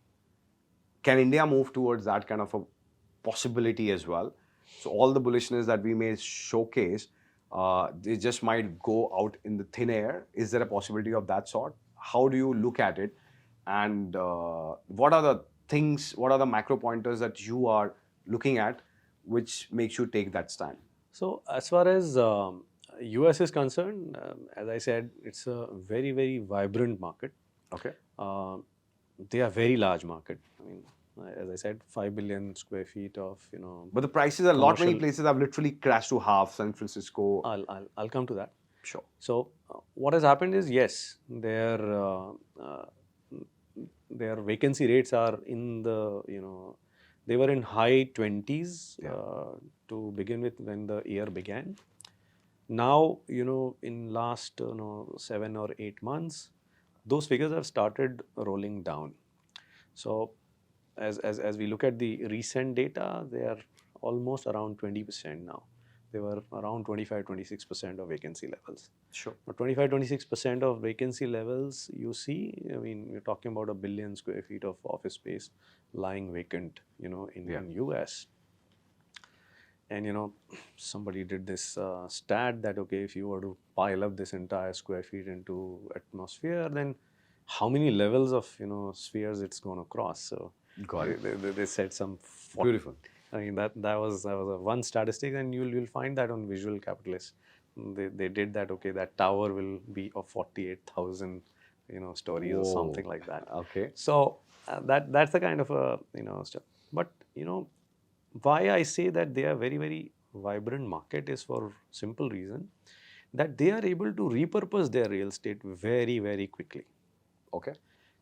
Can India move towards that kind of a possibility as well? So all the bullishness that we may showcase, they just might go out in the thin air. Is there a possibility of that sort? How do you look at it? And what are the things, what are the macro pointers that you are looking at which makes you take that stand? So as far as US is concerned, as I said, it's a very, very vibrant market. Okay. Uh, they are very large market. I mean, as I said, 5 billion square feet of But the prices, a lot many commercial. places have literally crashed to half. San Francisco. I'll come to that. Sure. So what has happened is, yes, their vacancy rates are in the they were in high 20s to begin with when the year began. Now in last 7 or 8 months, those figures have started rolling down. So as we look at the recent data, they are almost around 20% now. They were around 25-26% of vacancy levels. Sure. Now 25-26% of vacancy levels, you see, I mean, we're talking about 1 billion square feet of office space lying vacant, in US. And somebody did this stat that, okay, if you were to pile up this entire square feet into atmosphere, then how many levels of spheres it's going to cross? So Got it. they said some Beautiful. I mean that was a one statistic, and you'll find that on Visual Capitalist. They did that. Okay, that tower will be of 48,000 stories or something like that. Okay. So that's the kind of stuff. But why I say that they are very, very vibrant market is for simple reason that they are able to repurpose their real estate very, very quickly. Okay.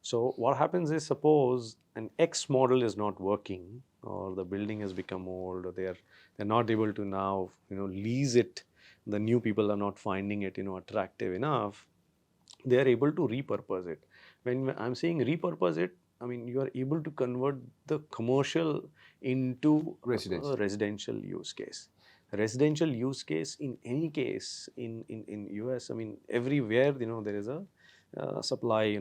So what happens is, suppose an X model is not working, or the building has become old, or they're not able to now lease it. The new people are not finding it attractive enough. They are able to repurpose it. When I'm saying repurpose it, I mean you are able to convert the commercial into a residential use case. Residential use case in any case in US, I mean everywhere there is a supply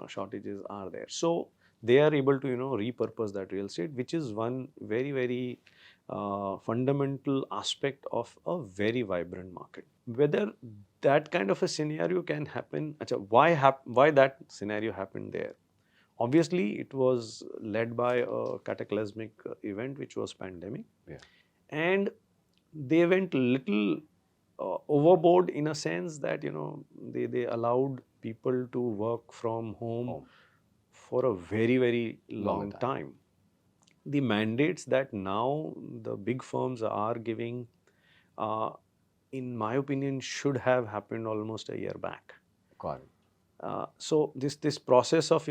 shortages are there. So they are able to repurpose that real estate, which is one very, very fundamental aspect of a very vibrant market. Whether that kind of a scenario can happen, why that scenario happened there? Obviously, it was led by a cataclysmic event, which was pandemic. Yeah. And they went little overboard in a sense that they allowed people to work from home for a very, very long time. The mandates that now the big firms are giving, in my opinion, should have happened almost a year back. Got it. So this process of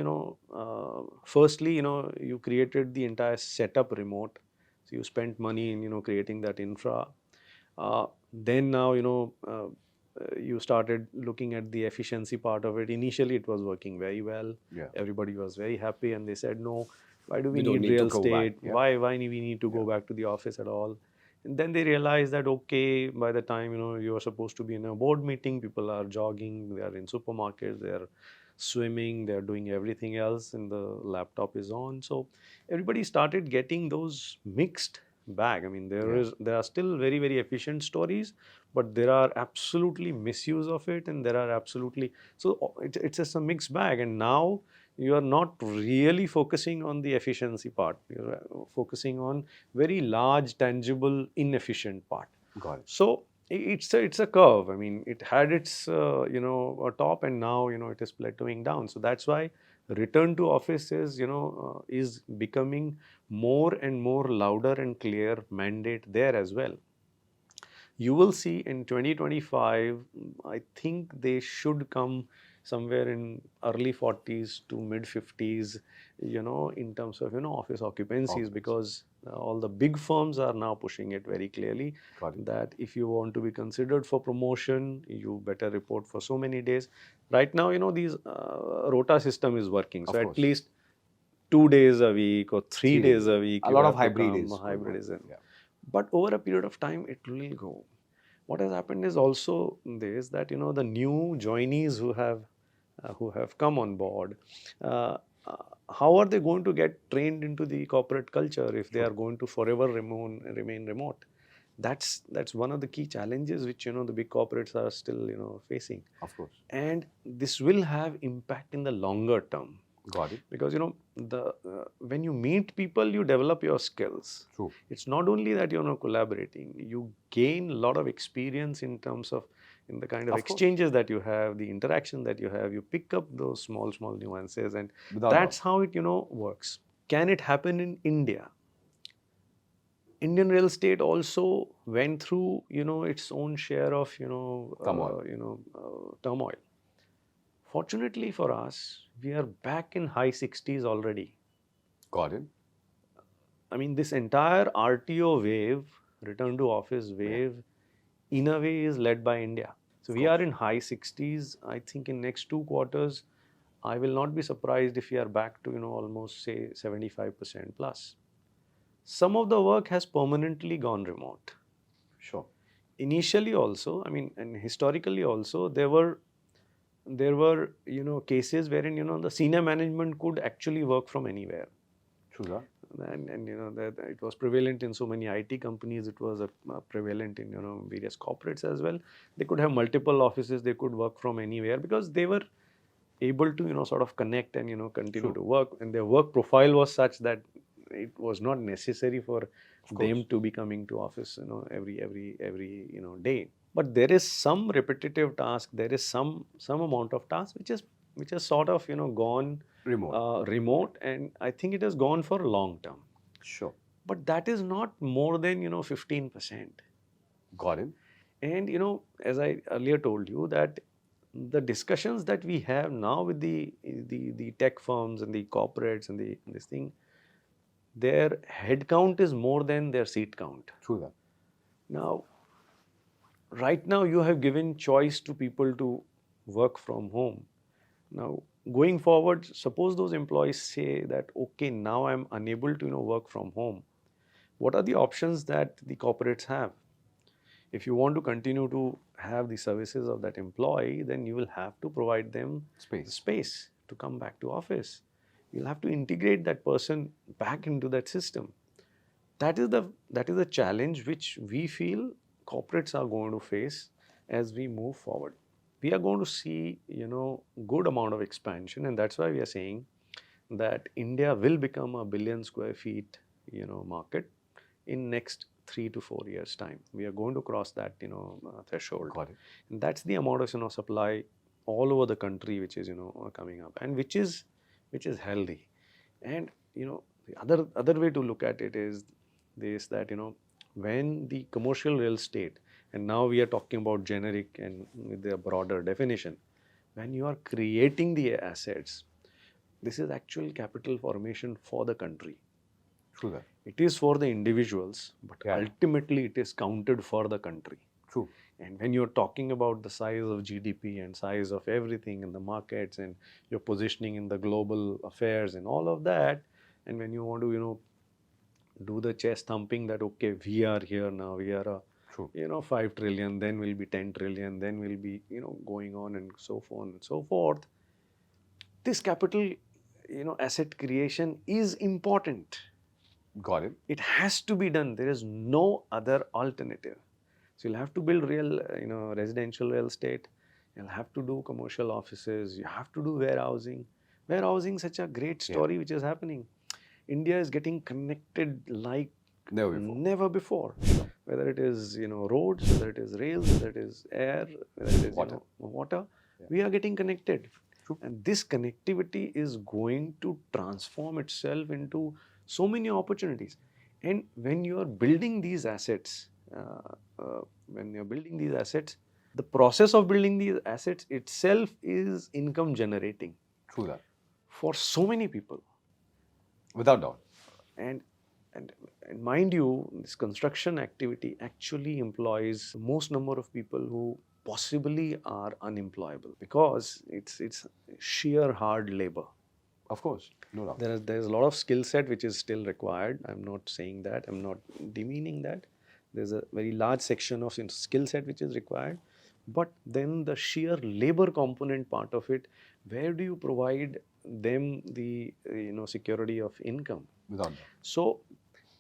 firstly you created the entire setup remote, so you spent money in creating that infra. Then now you started looking at the efficiency part of it. Initially it was working very well. Yeah. Everybody was very happy, and they said, no, why do we need real estate? Why we need to go back to the office at all? And then they realized that, okay, by the time you are supposed to be in a board meeting, people are jogging, they are in supermarkets, they are swimming, they are doing everything else, and the laptop is on. So everybody started getting those mixed bag. I mean, there are still very, very efficient stories, but there are absolutely misuse of it, and there are absolutely, so it's just a mixed bag. And now you are not really focusing on the efficiency part. You're focusing on very large, tangible, inefficient part. Got it. So it's a curve. I mean, it had its a top, and now it is plateauing down. So that's why return to office is becoming more and more louder and clear mandate there as well. You will see in 2025, I think they should come somewhere in early 40s to mid 50s, in terms of office occupancies, because all the big firms are now pushing it very clearly that if you want to be considered for promotion, you better report for so many days. Right now, these rota system is working, so at least 2 days a week or 3 days a week. A lot of hybrid is in. But over a period of time, it will go. What has happened is also this, that the new joinees who have come on board, how are they going to get trained into the corporate culture if they are going to forever remain remote? That's one of the key challenges which the big corporates are still facing. Of course. And this will have impact in the longer term. Got it. Because when you meet people, you develop your skills. True. It's not only that you're not collaborating, you gain a lot of experience in terms of in the kind of exchanges that you have, the interaction that you have. You pick up those small nuances, and Without that's doubt. how it works. Can it happen in India? Indian real estate also went through its own share of Turmoil. turmoil. Fortunately for us, we are back in high 60s already. Got it. I mean, this entire RTO wave, return to office wave, in a way is led by India. So we are in high 60s. I think in next 2 quarters, I will not be surprised if we are back to almost say 75% plus. Some of the work has permanently gone remote. Sure. Initially also, I mean, and historically also, there were cases wherein the senior management could actually work from anywhere. True that. And that it was prevalent in so many IT companies. It was prevalent in various corporates as well. They could have multiple offices. They could work from anywhere because they were able to sort of connect and continue to work. And their work profile was such that it was not necessary for them to be coming to office every day. But there is some repetitive task. There is some amount of task which is sort of gone remote, and I think it has gone for long term. Sure. But that is not more than 15%. Got it. And as I earlier told you, that the discussions that we have now with the tech firms and the corporates and this thing, their head count is more than their seat count. True that. Now, right now you have given choice to people to work from home. Now, going forward, suppose those employees say that, okay, now I'm unable to work from home. What are the options that the corporates have? If you want to continue to have the services of that employee, then you will have to provide them space to come back to office. You'll have to integrate that person back into that system. That is the challenge which we feel corporates are going to face as we move forward. We are going to see good amount of expansion, and that's why we are saying that India will become a billion square feet market in next 3 to 4 years time. We are going to cross that threshold. Got it. And that's the amount of supply all over the country which is coming up, and which is healthy. And the other way to look at it is this, that when the commercial real estate, and now we are talking about generic and with the broader definition, when you are creating the assets, this is actual capital formation for the country. True that. It is for the individuals, but ultimately it is counted for the country. True. And when you're talking about the size of GDP and size of everything in the markets and your positioning in the global affairs and all of that, and when you want to do the chest thumping that, okay, we are here now, we are a 5 trillion, then we'll be 10 trillion, then we'll be going on and so on and so forth. This capital asset creation is important. Got it. It has to be done. There is no other alternative. So you'll have to build real residential real estate. You'll have to do commercial offices. You have to do warehousing. Warehousing, such a great story which is happening. India is getting connected like never before. Whether it is roads, whether it is rails, whether it is air, whether it is water, we are getting connected. True. And this connectivity is going to transform itself into so many opportunities. And when you are building these assets, the process of building these assets itself is income generating. True that. For so many people. Without doubt. And mind you, this construction activity actually employs the most number of people who possibly are unemployable, because it's sheer hard labor. Of course, no doubt. There's a lot of skill set which is still required. I'm not saying that. I'm not demeaning that. There's a very large section of skill set which is required. But then the sheer labor component part of it, where do you provide them the security of income? Without doubt. So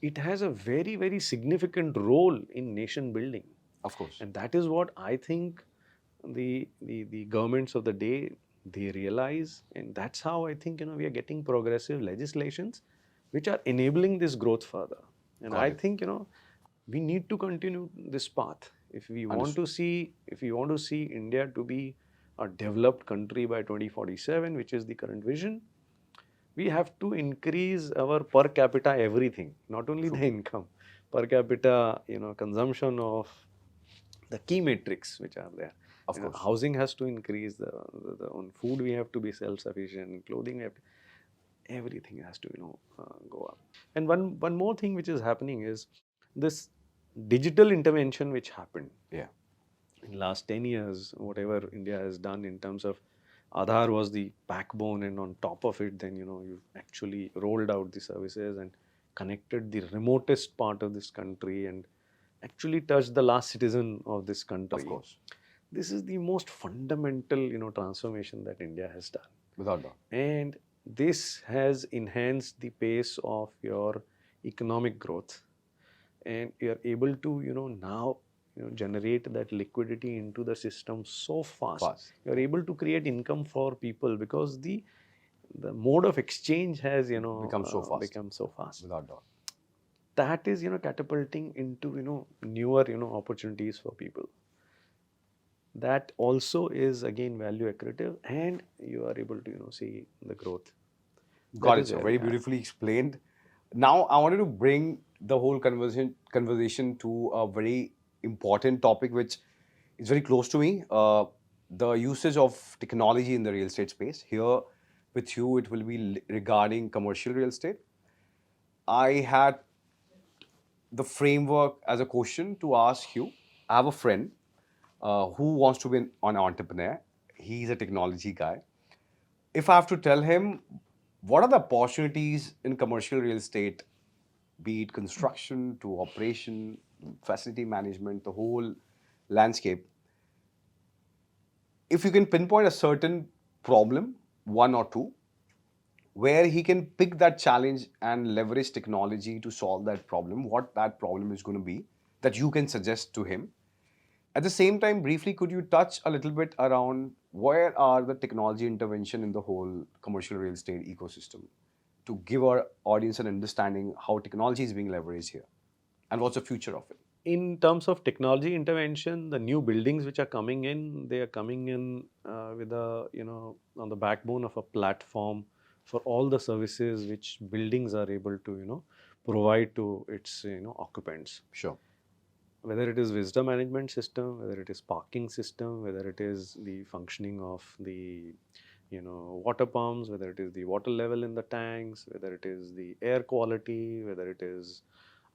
it has a very, very significant role in nation building. Of course. And that is what I think the governments of the day, they realize, and that's how I think we are getting progressive legislations which are enabling this growth further. And Got I it. think we need to continue this path if we want Understood. to see India to be a developed country by 2047, which is the current vision. We have to increase our per capita everything, not only the income, per capita, consumption of the key metrics which are there. Of course. Housing has to increase. The on food we have to be self-sufficient. Clothing we have to, everything has to go up. And one more thing which is happening is this digital intervention which happened Yeah. in last 10 years. Whatever India has done in terms of Aadhaar was the backbone, and on top of it, then you actually rolled out the services and connected the remotest part of this country and actually touched the last citizen of this country. Of course. This is the most fundamental transformation that India has done, Without doubt. and this has enhanced the pace of your economic growth, and you are able to now generate that liquidity into the system so fast. You are able to create income for people because the mode of exchange has Become so fast. Without doubt. That is catapulting into newer opportunities for people. That also is again value accretive, and you are able to see the growth. Got it, sir. Very beautifully explained. Now, I wanted to bring the whole conversation to a very important topic, which is very close to me. The usage of technology in the real estate space. Here, with you, it will be regarding commercial real estate. I had the framework as a question to ask you. I have a friend who wants to be an entrepreneur. He's a technology guy. If I have to tell him what are the opportunities in commercial real estate, be it construction to operation, facility management, the whole landscape, if you can pinpoint a certain problem, one or two, where he can pick that challenge and leverage technology to solve that problem, what that problem is going to be that you can suggest to him. At the same time, briefly, could you touch a little bit around where are the technology intervention in the whole commercial real estate ecosystem to give our audience an understanding how technology is being leveraged here and what's the future of it? In terms of technology intervention, the new buildings which are coming in, they are coming in with a on the backbone of a platform for all the services which buildings are able to provide to its occupants. Sure. Whether it is visitor management system, whether it is parking system, whether it is the functioning of the water pumps, whether it is the water level in the tanks, whether it is the air quality, whether it is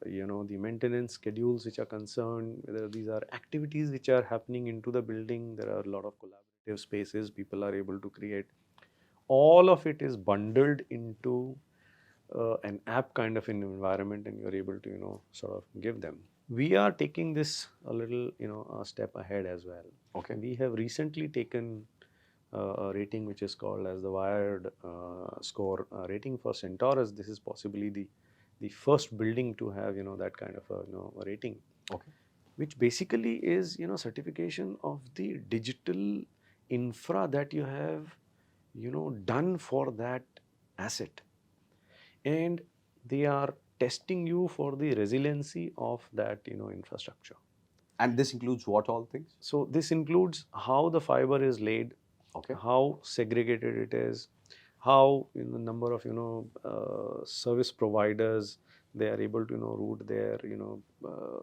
the maintenance schedules which are concerned, whether these are activities which are happening into the building. There are a lot of collaborative spaces people are able to create. All of it is bundled into an app kind of an environment, and you're able to sort of give them. We are taking this a little a step ahead as well. Okay. We have recently taken a rating which is called as the Wired score rating for Centaurus. This is possibly the first building to have that kind of a rating. Okay. Which basically is certification of the digital infra that you have done for that asset, and they are testing you for the resiliency of that infrastructure. And this includes what all things? So this includes how the fiber is laid, Okay. how segregated it is, how number of service providers, they are able to route their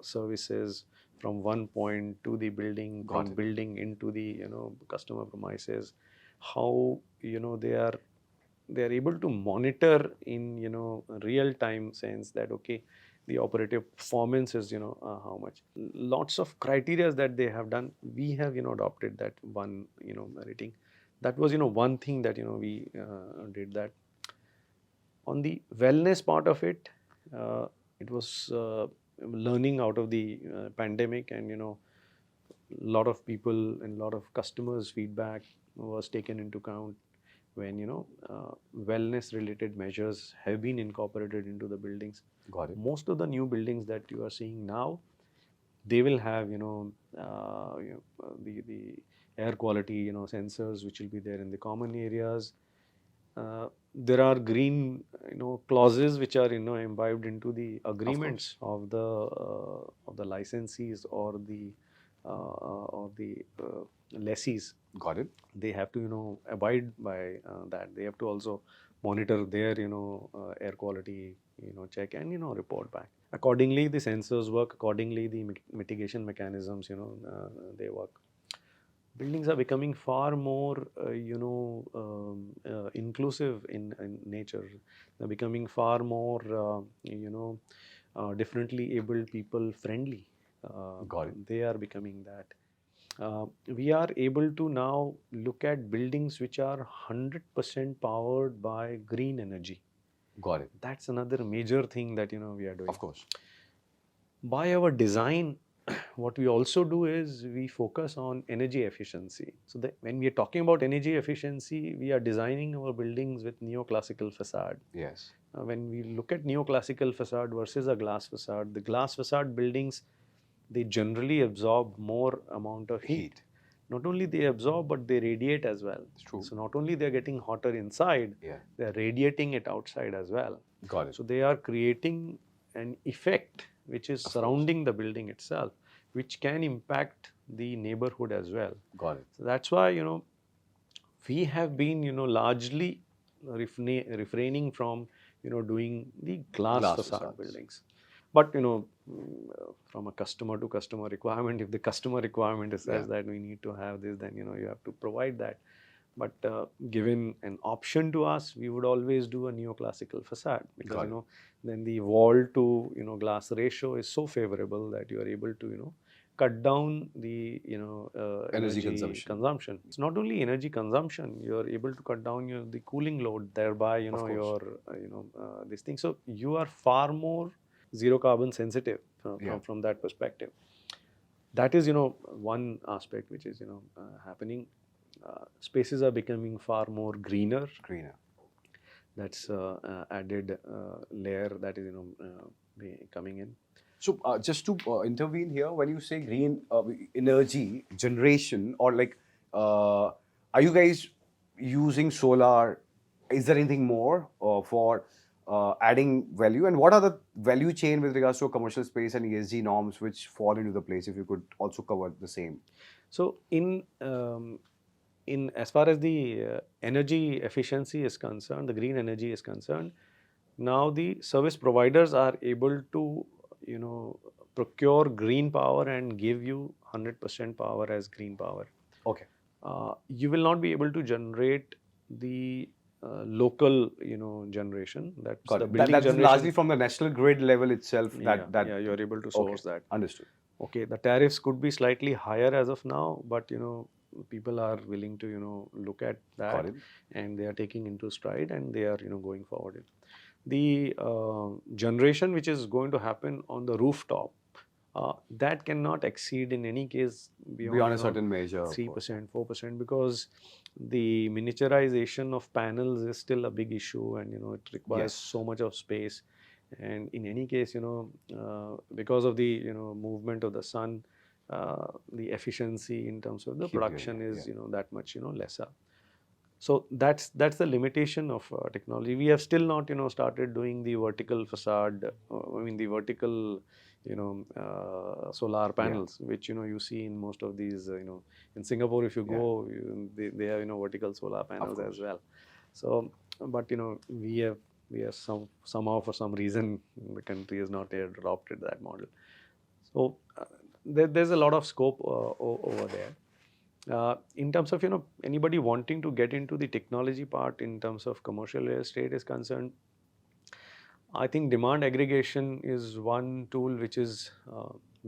services from one point to the building, Got from it. building into the customer premises, how they are able to monitor in real time sense that okay, the operative performance is how much. Lots of criteria that they have done. We have adopted that one rating. That was one thing that we did that. On the wellness part of it, it was learning out of the pandemic, and lot of people and lot of customers feedback was taken into account when wellness related measures have been incorporated into the buildings. Got it. Most of the new buildings that you are seeing now, they will have the air quality, sensors which will be there in the common areas. There are green, clauses which are, imbibed into the agreements of the licensees or the lessees. Got it. They have to, abide by that. They have to also monitor their, air quality, check and, report back. Accordingly, the sensors work. Accordingly, the mitigation mechanisms, they work. Buildings are becoming far more, inclusive in nature. They're becoming far more, differently abled people friendly. Got it. They are becoming that. We are able to now look at buildings which are 100% powered by green energy. Got it. That's another major thing that we are doing. Of course. By our design, what we also do is we focus on energy efficiency. So that when we are talking about energy efficiency, we are designing our buildings with neoclassical facade. Yes. When we look at neoclassical facade versus a glass facade, the glass facade buildings, they generally absorb more amount of heat. Not only they absorb, but they radiate as well. It's true. So not only they're getting hotter inside, they're radiating it outside as well. Got it. So they are creating an effect which is surrounding the building itself, which can impact the neighborhood as well. Got it. So that's why, we have been, largely refraining from, doing the glass facade buildings. But, from a customer to customer requirement, if the customer requirement says that we need to have this, then, you have to provide that. But given an option to us, we would always do a neoclassical facade because, then the wall to, glass ratio is so favorable that you are able to, cut down the, energy consumption. It's not only energy consumption, you're able to cut down the cooling load, thereby, your, this thing. So you are far more zero carbon sensitive from that perspective. That is, one aspect which is, happening. Spaces are becoming far more greener. That's added layer that is, coming in. So just to intervene here, when you say green energy generation, or like, are you guys using solar? Is there anything more for adding value? And what are the value chain with regards to a commercial space and ESG norms which fall into the place? If you could also cover the same. So in as far as the energy efficiency is concerned, the green energy is concerned, now the service providers are able to, procure green power and give you 100% power as green power. Okay. You will not be able to generate the local, generation. That's the building that's generation. largely from the national grid level itself. You're able to source that. Understood. Okay, the tariffs could be slightly higher as of now, but people are willing to look at that, and they are taking into stride, and they are going forward. The generation which is going to happen on the rooftop, that cannot exceed in any case beyond a certain measure, 3%, 4%, because the miniaturization of panels is still a big issue, and it requires so much of space. And in any case, because of the movement of the sun, the efficiency in terms of the production is that much lesser. So that's the limitation of technology. We have still not started doing the vertical facade. The vertical solar panels, which you see in most of these. In Singapore, if you go, they have vertical solar panels as well. So, but we have somehow for some reason the country has not yet adopted that model. So there's a lot of scope over there. In terms of anybody wanting to get into the technology part in terms of commercial real estate is concerned, I think demand aggregation is one tool which is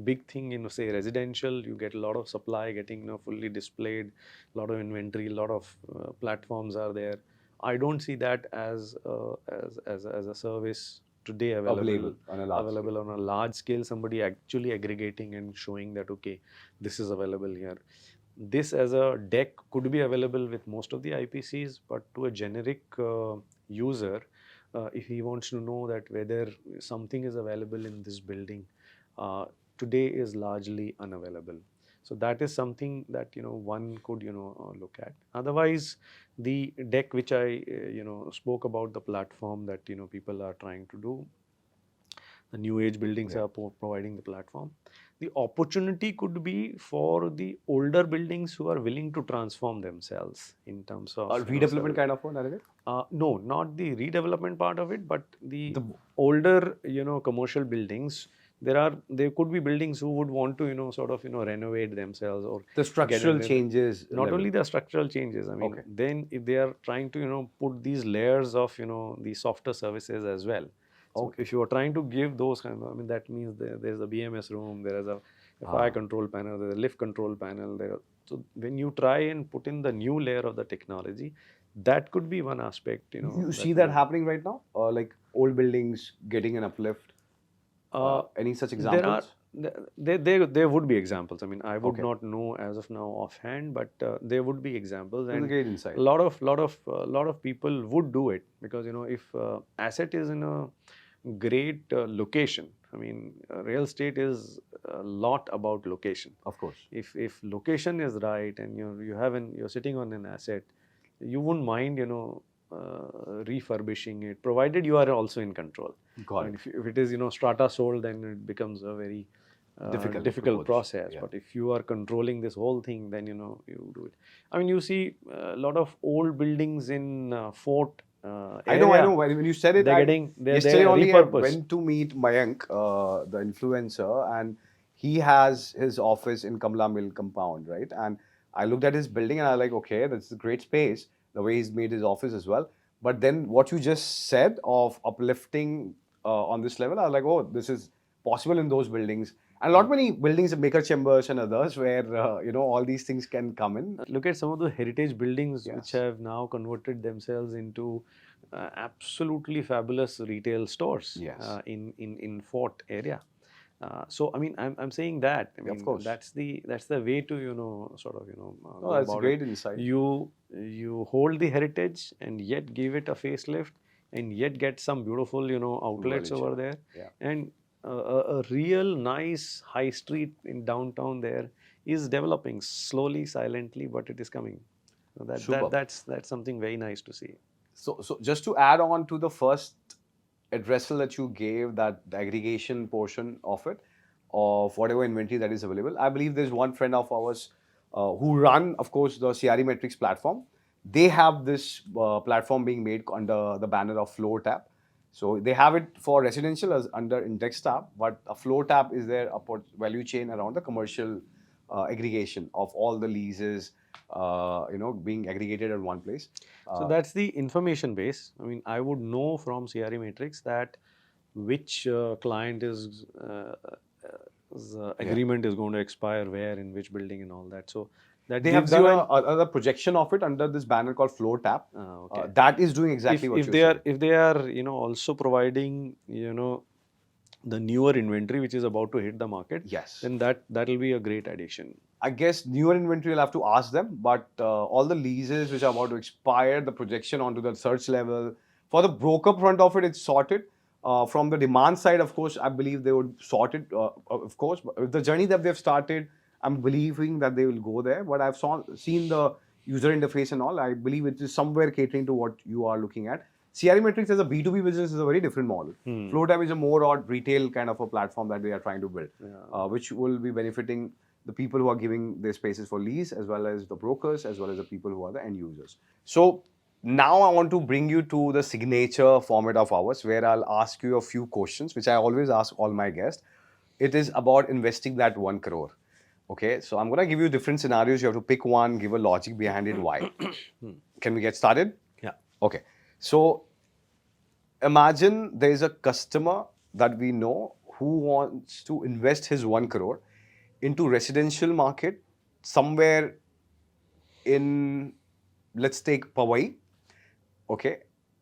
big thing in say residential. You get a lot of supply getting fully displayed, a lot of inventory, a lot of platforms are there. I don't see that as a service today available on a large scale. Somebody actually aggregating and showing that okay, this is available here. This as a deck could be available with most of the IPCs, but to a generic user, if he wants to know that whether something is available in this building, today is largely unavailable. So that is something that one could look at. Otherwise, the deck which I spoke about, the platform that people are trying to do, the new age buildings Yeah. are providing the platform. The opportunity could be for the older buildings who are willing to transform themselves in terms A of redevelopment kind of one, Narendra? no, not the redevelopment part of it, but the The older commercial buildings. There could be buildings who would want to sort of renovate themselves or the get structural changes not level. only the structural changes. I mean, Okay. then if they are trying to put these layers of the softer services as well. So Okay. if you are trying to give those kind of, I mean, that means there's a BMS room, there is a fire control panel, there's a lift control panel. So when you try and put in the new layer of the technology, that could be one aspect. You see that happening right now? Like old buildings getting an uplift? Any such There are examples? there would be examples. I mean, I would Okay. not know as of now offhand, but there would be examples, That's a and great insight. lot of people would do it because if asset is in a great location. I mean, real estate is a lot about location. Of course. If location is right and you're sitting on an asset, you wouldn't mind refurbishing it, provided you are also in control. Got I mean, it. if it is strata sold, then it becomes a very Difficult difficult approach. process. Yeah. But if you are controlling this whole thing, then you do it. I mean, you see a lot of old buildings in Fort. I know. area, When you said it, they're yesterday only I repurposed. went to meet Mayank, the influencer, and he has his office in Kamla Mill compound, right? And I looked at his building and I was like, okay, that's a great space, the way he's made his office as well. But then what you just said of uplifting on this level, I was like, oh, this is possible in those buildings. And a lot many buildings, Maker Chambers and others, where all these things can come in. Look at some of the heritage buildings which Yes. have now converted themselves into absolutely fabulous retail stores Yes. in Fort area. So I mean, I'm saying that. I mean, Of course. that's the way to sort of Oh, go that's a about great it. insight. You hold the heritage and yet give it a facelift and yet get some beautiful outlets Value over chain. there, Yeah. and a real nice high street in downtown there is developing slowly, silently, but it is coming. So Superb. that's something very nice to see. So just to add on to the first addressal that you gave, that the aggregation portion of it, of whatever inventory that is available, I believe there's one friend of ours who run, of course, the CRE Metrics platform. They have this platform being made under the banner of Floor Tab. So they have it for residential as under Index Tab, but a Floor Tab is their value chain around the commercial aggregation of all the leases, being aggregated at one place. So that's the information base. I mean, I would know from CRE Matrix that which client is agreement is going to expire where, in which building, and all that. So that They have gives done you an another projection of it under this banner called Floor Tab. okay. That is doing exactly what if you're they saying. are if they are also providing the newer inventory which is about to hit the market, Yes. then that will be a great addition. I guess newer inventory, you'll have to ask them, but all the leases which are about to expire, the projection onto the search level, for the broker front of it, it's sorted. From the demand side, of course, I believe they would sort it, of course. But with the journey that they've started, I'm believing that they will go there. But I've seen the user interface and all. I believe it is somewhere catering to what you are looking at. CRE Metrics as a B2B business is a very different model. FlowTab is a more odd retail kind of a platform that they are trying to build, which will be benefiting the people who are giving their spaces for lease, as well as the brokers, as well as the people who are the end users. So now I want to bring you to the signature format of ours, where I'll ask you a few questions, which I always ask all my guests. It is about investing that 1 crore. Okay, so I'm going to give you different scenarios. You have to pick one, give a logic behind it, why. Can we get started? Yeah. Okay, so imagine there is a customer that we know who wants to invest his 1 crore into residential market somewhere in, let's take Powai, okay,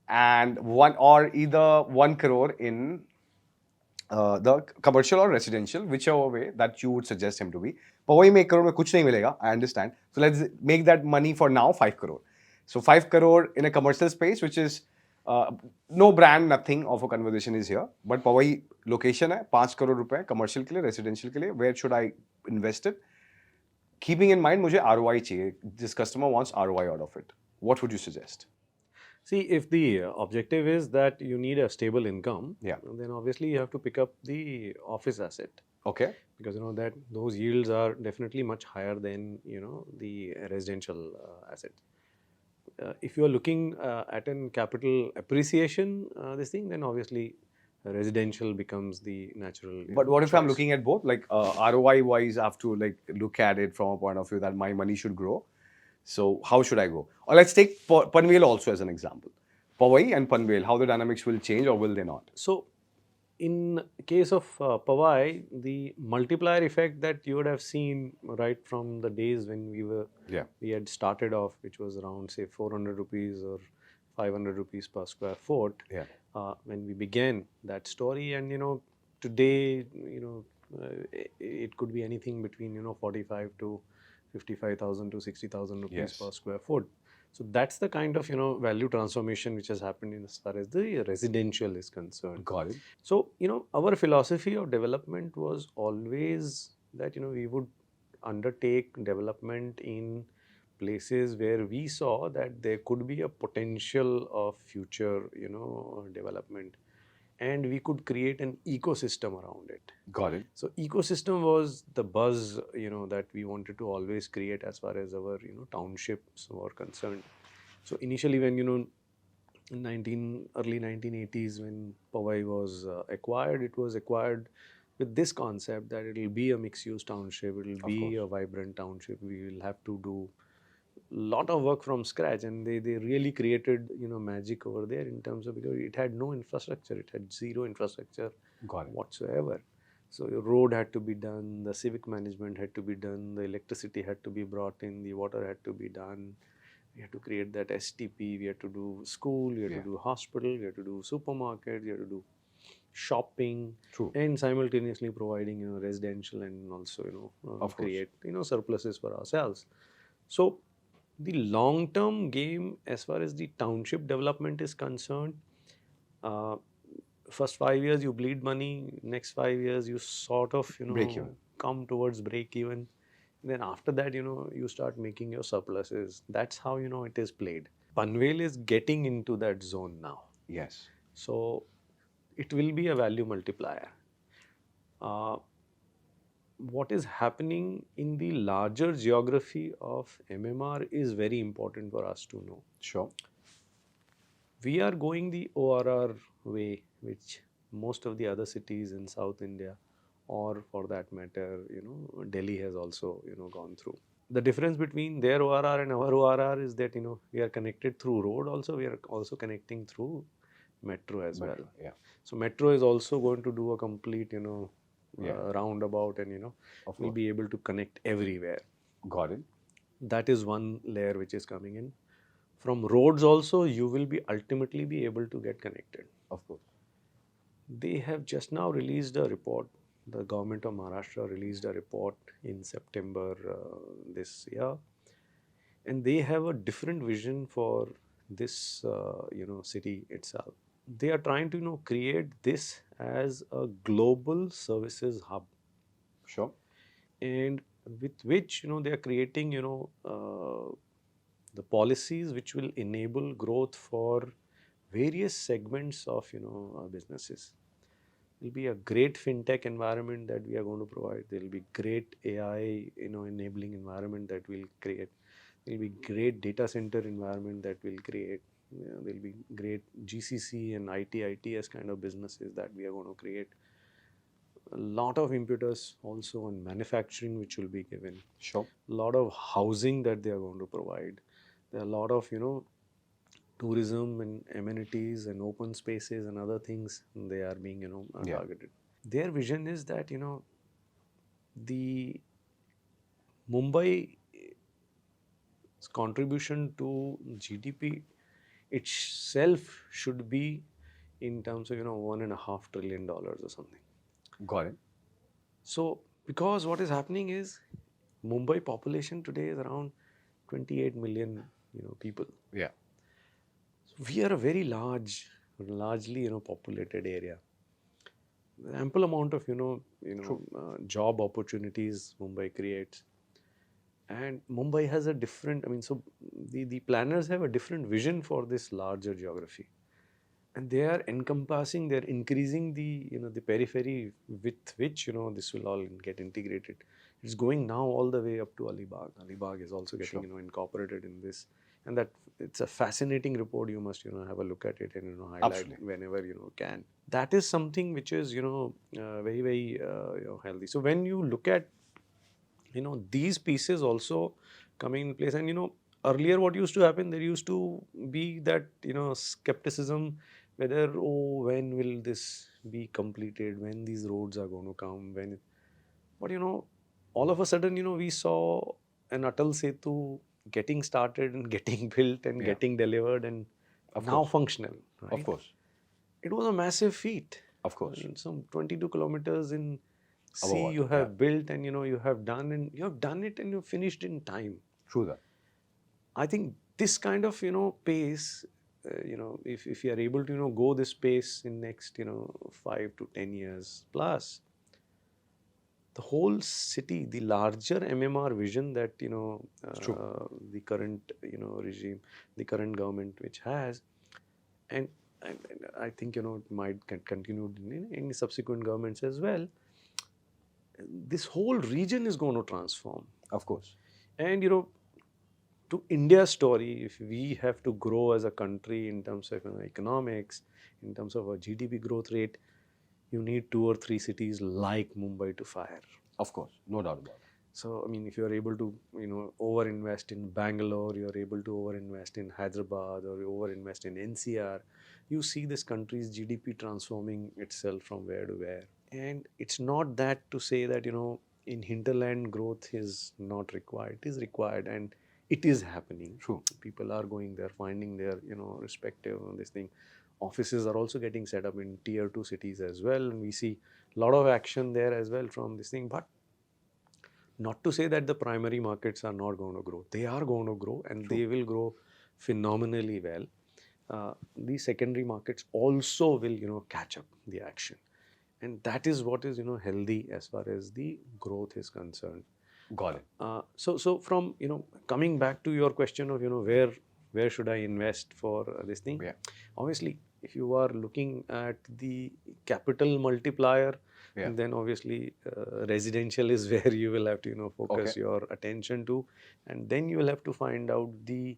and either 1 crore in the commercial or residential, whichever way that you would suggest him to be. Powai mein 1 crore mein kuch nahi milega, I understand. So let's make that money for now 5 crore. So 5 crore in a commercial space, which is no brand, nothing of a conversation is here. But Powai location hai, 5 crore rupees commercial ke liye, residential ke liye. Where should I invest it? Keeping in mind, मुझे ROI चाहिए. This customer wants ROI out of it. What would you suggest? See, if the objective is that you need a stable income, Yeah. then obviously you have to pick up the office asset, Okay. because that those yields are definitely much higher than the residential asset. If you are looking at an capital appreciation, this thing, then obviously residential becomes the natural. But what if I'm choice. looking at both? Like ROI wise, I have to like look at it from a point of view that my money should grow. So how should I go? Or let's take Panvel also as an example. Powai and Panvel, how the dynamics will change or will they not? So, in case of Powai, the multiplier effect that you would have seen right from the days when we had started off, which was around say 400 rupees or 500 rupees per square foot. Yeah. When we began that story, and today, it could be anything between 45 to 55,000 to 60,000 rupees Yes. per square foot. So that's the kind of value transformation which has happened in as far as the residential is concerned. Got it. So our philosophy of development was always that we would undertake development in places where we saw that there could be a potential of future development, and we could create an ecosystem around it. Got it. So ecosystem was the buzz that we wanted to always create as far as our townships were concerned. So initially, when early 1980s, when Powai was acquired, it was acquired with this concept that it will be a mixed-use township, it will be a vibrant township. We will have to do lot of work from scratch, and they really created magic over there in terms of, because it had no infrastructure, it had zero infrastructure whatsoever. So your road had to be done, the civic management had to be done, the electricity had to be brought in, the water had to be done. We had to create that STP, we had to do school, we had to do hospital, we had to do supermarket, we had to do shopping. True. And simultaneously providing residential, and also create surpluses for ourselves. So the long-term game as far as the township development is concerned, first 5 years you bleed money, next 5 years you sort of Break even. come towards break even. Then after that you start making your surpluses. That's how it is played. Panvel is getting into that zone now. Yes. So it will be a value multiplier. What is happening in the larger geography of MMR is very important for us to know. Sure. We are going the ORR way, which most of the other cities in South India, or for that matter, Delhi has also, gone through. The difference between their ORR and our ORR is that, we are connected through road also, we are also connecting through metro as well. Yeah. So metro is also going to do a complete, roundabout, and, we'll be able to connect everywhere. Got it. That is one layer which is coming in. From roads also, you will be ultimately be able to get connected. Of course. They have just now released a report. The government of Maharashtra released a report in September this year, and they have a different vision for this, city itself. They are trying to create this as a global services hub. Sure. And with which they are creating the policies which will enable growth for various segments of businesses. There will be a great fintech environment that we are going to provide. There will be great AI enabling environment that we'll create. There will be great data center environment that we'll create. There will be great GCC and ITS kind of businesses that we are going to create. A lot of impetus also on manufacturing which will be given. Sure. A lot of housing that they are going to provide. There are a lot of tourism and amenities and open spaces and other things they are being targeted. Their vision is that the Mumbai's contribution to GDP itself should be in terms of $1.5 trillion or something. Got it. So because what is happening is Mumbai population today is around 28 million people. Yeah. So we are a very largely populated area. Ample amount of job opportunities Mumbai creates. And Mumbai has a different, I mean, so the planners have a different vision for this larger geography. And they are encompassing, they're increasing the, the periphery with which, this will all get integrated. It's going now all the way up to Alibag. Alibag is also getting, Sure. incorporated in this. And that it's a fascinating report. You must, have a look at it and, highlight Absolutely. whenever, can. That is something which is, very, very, healthy. So when you look at these pieces also coming in place, and earlier what used to happen, there used to be that skepticism whether, oh, when will this be completed, when these roads are going to come, but all of a sudden we saw an Atal Setu getting started and getting built and Yeah. getting delivered and Of now course. functional, Of right? course. It was a massive feat. Of course. I mean, some 22 kilometers in Above sea water. you have built, and you have done, and you have done it and you finished in time. True that. I think this kind of pace, if you are able to go this pace in next 5 to 10 years plus, the whole city, the larger MMR vision that the current regime, the current government which has, and and I think it might continue in subsequent governments as well. This whole region is going to transform, Of course. and to India's story, if we have to grow as a country in terms of economics, in terms of a GDP growth rate, you need 2 or 3 cities like Mumbai to fire. Of course. No doubt about it. So, I mean, if you are able to, over-invest in Bangalore, you are able to over-invest in Hyderabad, or over-invest in NCR, you see this country's GDP transforming itself from where to where. And it's not that to say that, in hinterland growth is not required. It is required, and it is happening. True. People are going there, finding their, respective this thing. Offices are also getting set up in tier 2 cities as well, and we see a lot of action there as well from this thing. But not to say that the primary markets are not going to grow. They are going to grow, and they will grow phenomenally well. The secondary markets also will, catch up the action. And that is what is, healthy as far as the growth is concerned. Got it. So from, coming back to your question of, where should I invest for this thing? Yeah. Obviously, if you are looking at the capital multiplier, Yeah. then obviously residential is where you will have to, focus Okay. your attention to, and then you will have to find out the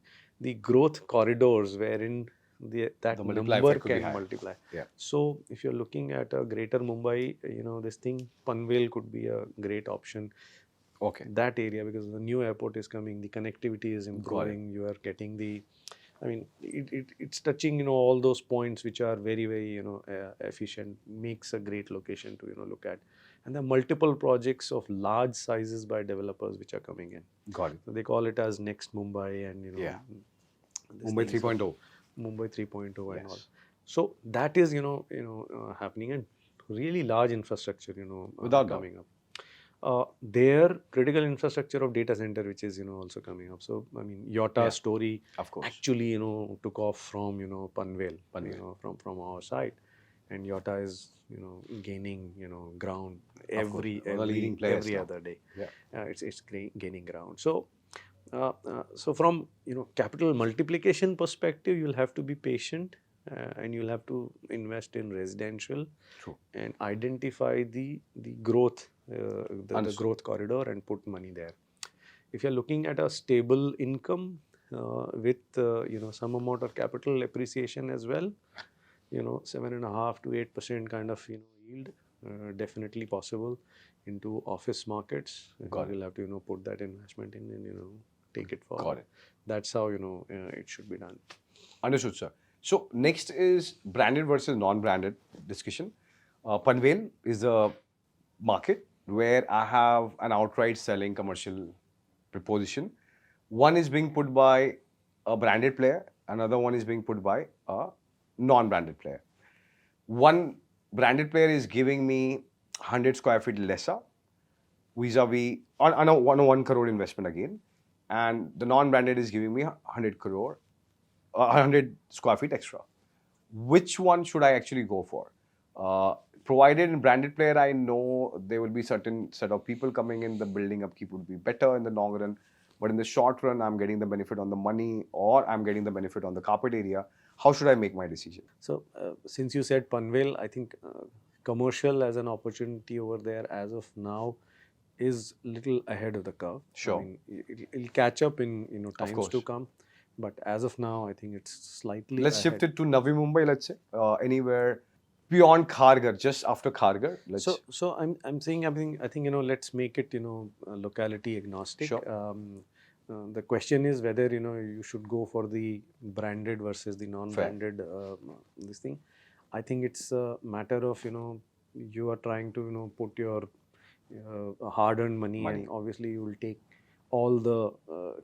growth corridors wherein that The multiplier number effect could be can high. multiply. Yeah. So if you're looking at a greater Mumbai, this thing, Panvel could be a great option. Okay. That area, because the new airport is coming, the connectivity is improving, you are getting the, I mean, it's touching, all those points which are very, very, efficient, makes a great location to, look at. And there are multiple projects of large sizes by developers which are coming in. Got it. So they call it as Next Mumbai, and, Yeah. this Mumbai thing. So 3.0. Mumbai 3.0 and all. Yes. So that is, happening, and really large infrastructure, Without doubt. coming up. Their critical infrastructure of data center, which is, also coming up. So, I mean, Yotta's story Of course. actually, took off from, Panvel, Panvel. from our side. And Yotta is, gaining, ground Of course. every, One of the leading players every now. other day. Yeah. It's gaining ground. So, so from, capital multiplication perspective, you'll have to be patient, and you'll have to invest in residential. True. And identify the growth, the Understood. growth corridor, and put money there. If you're looking at a stable income with some amount of capital appreciation as well, 7.5 to 8% kind of yield, definitely possible into office markets. Got it. You'll have to put that investment in, and take it forward. Got it. That's how it should be done. Understood, sir. So next is branded versus non-branded discussion. Panvel is a market where I have an outright selling commercial proposition. One is being put by a branded player, another one is being put by a non-branded player. One branded player is giving me 100 square feet lesser vis-a-vis on a 1 crore investment again, and the non-branded is giving me 100 square feet extra. Which one should I actually go for? Provided in branded player, I know there will be certain set of people coming in, the building upkeep would be better in the long run. but in the short run, I'm getting the benefit on the money or I'm getting the benefit on the carpet area. How should I make my decision? So, since you said Panvel, I think commercial as an opportunity over there as of now is little ahead of the curve. I Sure. mean, it'll catch up in Of times to course. come, but as of now, I think it's slightly Let's shift ahead. it to Navi Mumbai, let's say, anywhere beyond Kharghar, just after Kharghar. So I'm saying I think let's make it locality agnostic. Sure. The question is whether you should go for the branded versus the non-branded this thing. I think it's a matter of you are trying to put your hard-earned money, and obviously you will take all the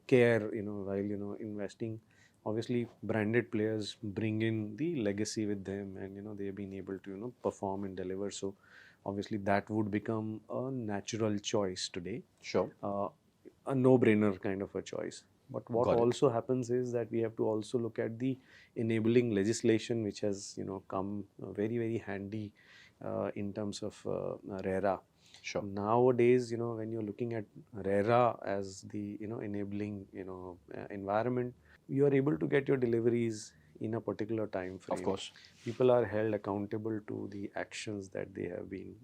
care while investing. Obviously, branded players bring in the legacy with them, and they've been able to perform and deliver. So, obviously, that would become a natural choice today, Sure. a no-brainer kind of a choice. But what Got it. also happens is that we have to also look at the enabling legislation, which has come very very handy in terms of RERA. Sure. Nowadays, when you're looking at RERA as the enabling environment, you are able to get your deliveries in a particular time frame. Of course. People are held accountable to the actions that they have been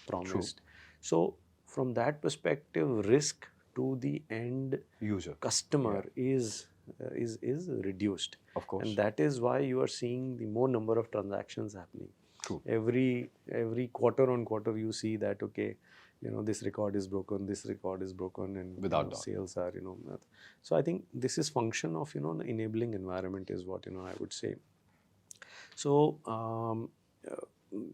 promised. So, from that perspective, risk to the end User. customer is reduced. Of course. And that is why you are seeing the more number of transactions happening. True. Every quarter on quarter you see that okay, this record is broken, this record is broken, and Without doubt. sales are so I think this is function of the enabling environment is what I would say. So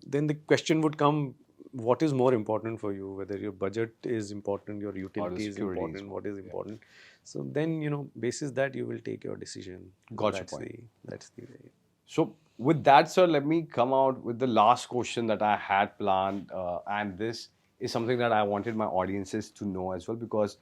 then the question would come, what is more important for you, whether your budget is important, your utility is security is important, what is important. So then basis that you will take your decision. Got your That's point. that's the way. So, with that, sir, let me come out with the last question that I had planned. And this is something that I wanted my audiences to know as well, because,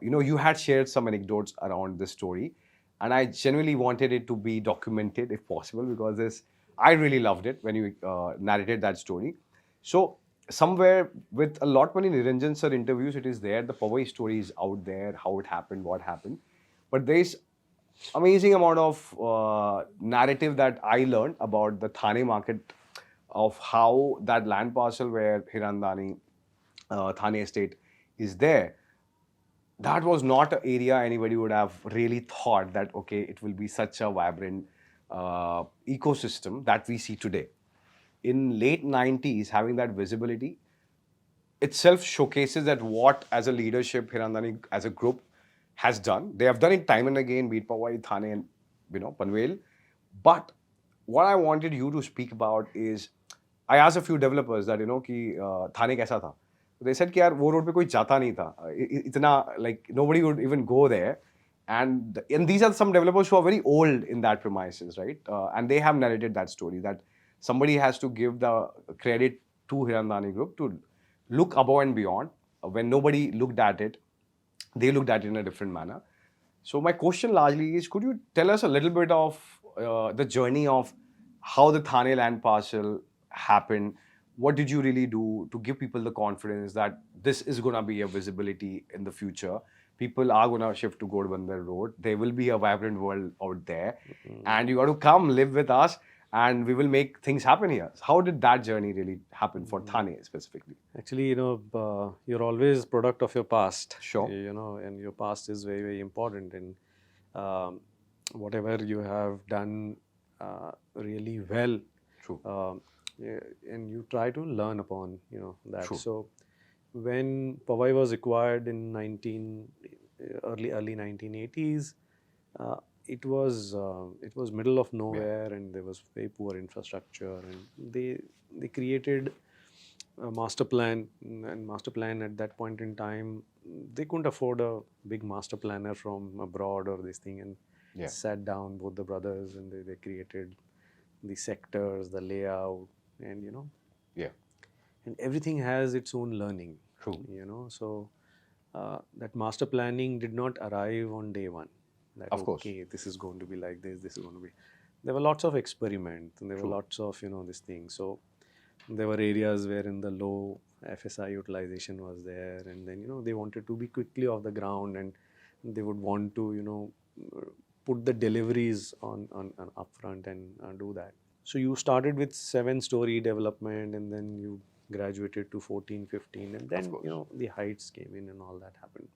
you had shared some anecdotes around this story. And I genuinely wanted it to be documented if possible, because I really loved it when you narrated that story. So, somewhere with a lot many Niranjan sir interviews, it is there. The Powai story is out there, how it happened, what happened. But there is amazing amount of narrative that I learned about the Thane market, of how that land parcel where Hiranandani Thane estate is there. That was not an area anybody would have really thought that okay, it will be such a vibrant ecosystem that we see today. In late 90s, having that visibility itself showcases that what as a leadership Hirandani as a group has done. They have done it time and again, be it Powai, Thane, and Panvel. But what I wanted you to speak about is, I asked a few developers that कि Thane कैसा था. They said कि यार वो road पे कोई जाता नहीं था. इतना like nobody would even go there. And these are some developers who are very old in that premises, right? And they have narrated that story that somebody has to give the credit to Hirandani Group to look above and beyond. When nobody looked at it, they looked at it in a different manner. So my question largely is, could you tell us a little bit of the journey of how the Thane land parcel happened? What did you really do to give people the confidence that this is going to be a visibility in the future? People are going to shift to Godbandar Road. There will be a vibrant world out there. And you got to come live with us and we will make things happen here. How did that journey really happen for Thane specifically? Actually, you're always product of your past. Sure. And your past is very, very important. And whatever you have done really well, True. and you try to learn upon, that. True. So when Powai was acquired in early 1980s, it was middle of nowhere, and there was very poor infrastructure, and they created a master plan, and master plan at that point in time, they couldn't afford a big master planner from abroad or this thing, and sat down both the brothers, and they created the sectors, the layout, and and everything has its own learning. True. So that master planning did not arrive on day one. That, of course. Okay, this is going to be like this is going to be. There were lots of experiments, and there were lots of this thing. So there were areas wherein the low FSI utilization was there, and then they wanted to be quickly off the ground, and they would want to, put the deliveries on upfront and do that. So you started with 7-story development, and then you graduated to 14, 15, and then, course. the heights came in and all that happened.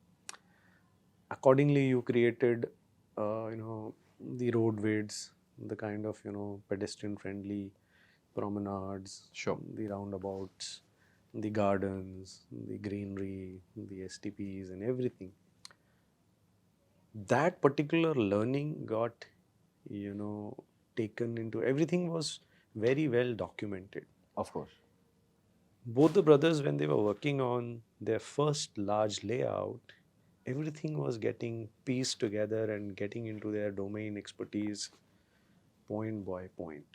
Accordingly, you created, the road widths, the kind of, pedestrian friendly promenades, Sure. the roundabouts, the gardens, the greenery, the STPs, and everything. That particular learning got, taken into, everything was very well documented. Of course. Both the brothers, when they were working on their first large layout, everything was getting pieced together and getting into their domain expertise point by point.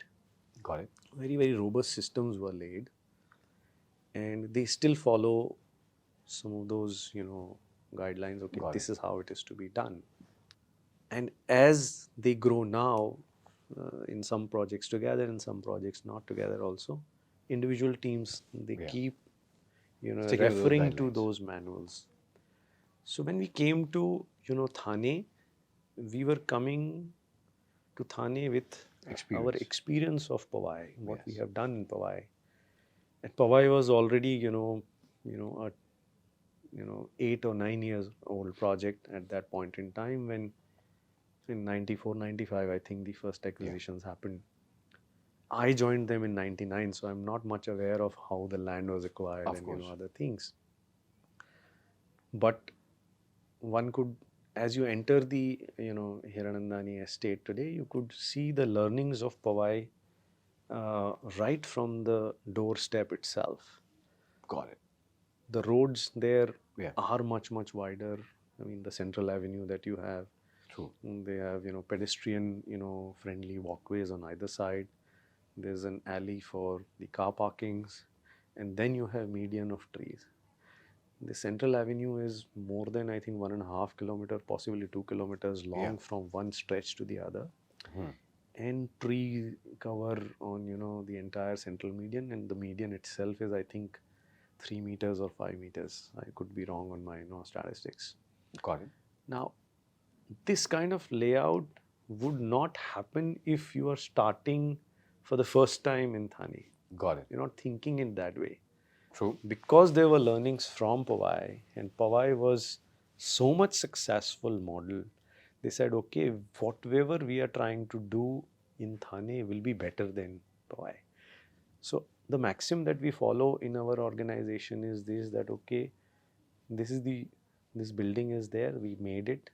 Got it. Very, very robust systems were laid, and they still follow some of those, guidelines. Okay, Got this it. is how it is to be done. And as they grow now, in some projects together, in some projects not together also, individual teams, they Yeah. keep, Sticking to those referring to guidelines. those manuals. So when we came to, Thane, we were coming to Thane with our Experience. experience of Powai, what we Yes. have done in Powai. And Powai was already, a 8 or 9 years old project at that point in time, when in 94, 95, I think the first acquisitions happened. I joined them in 99, so I'm not much aware of how the land was acquired Of and, course. other things. But one could, as you enter the, Hiranandani estate today, you could see the learnings of Powai right from the doorstep itself. Got it. The roads there Yeah. are much, much wider. I mean, the central avenue that you have, True. they have, pedestrian, friendly walkways on either side. There's an alley for the car parkings, and then you have median of trees. The central avenue is more than, I think, 1.5 kilometer, possibly 2 kilometers long from one stretch to the other. And tree cover on, the entire central median, and the median itself is, I think, 3 meters or 5 meters. I could be wrong on my, statistics. Got it. Now, this kind of layout would not happen if you are starting for the first time in Thane. Got it. You're not thinking in that way. True. Because there were learnings from Powai, and Powai was so much successful model, they said, okay, whatever we are trying to do in Thane will be better than Powai. So the maxim that we follow in our organization is this, that okay, this building is there, we made it.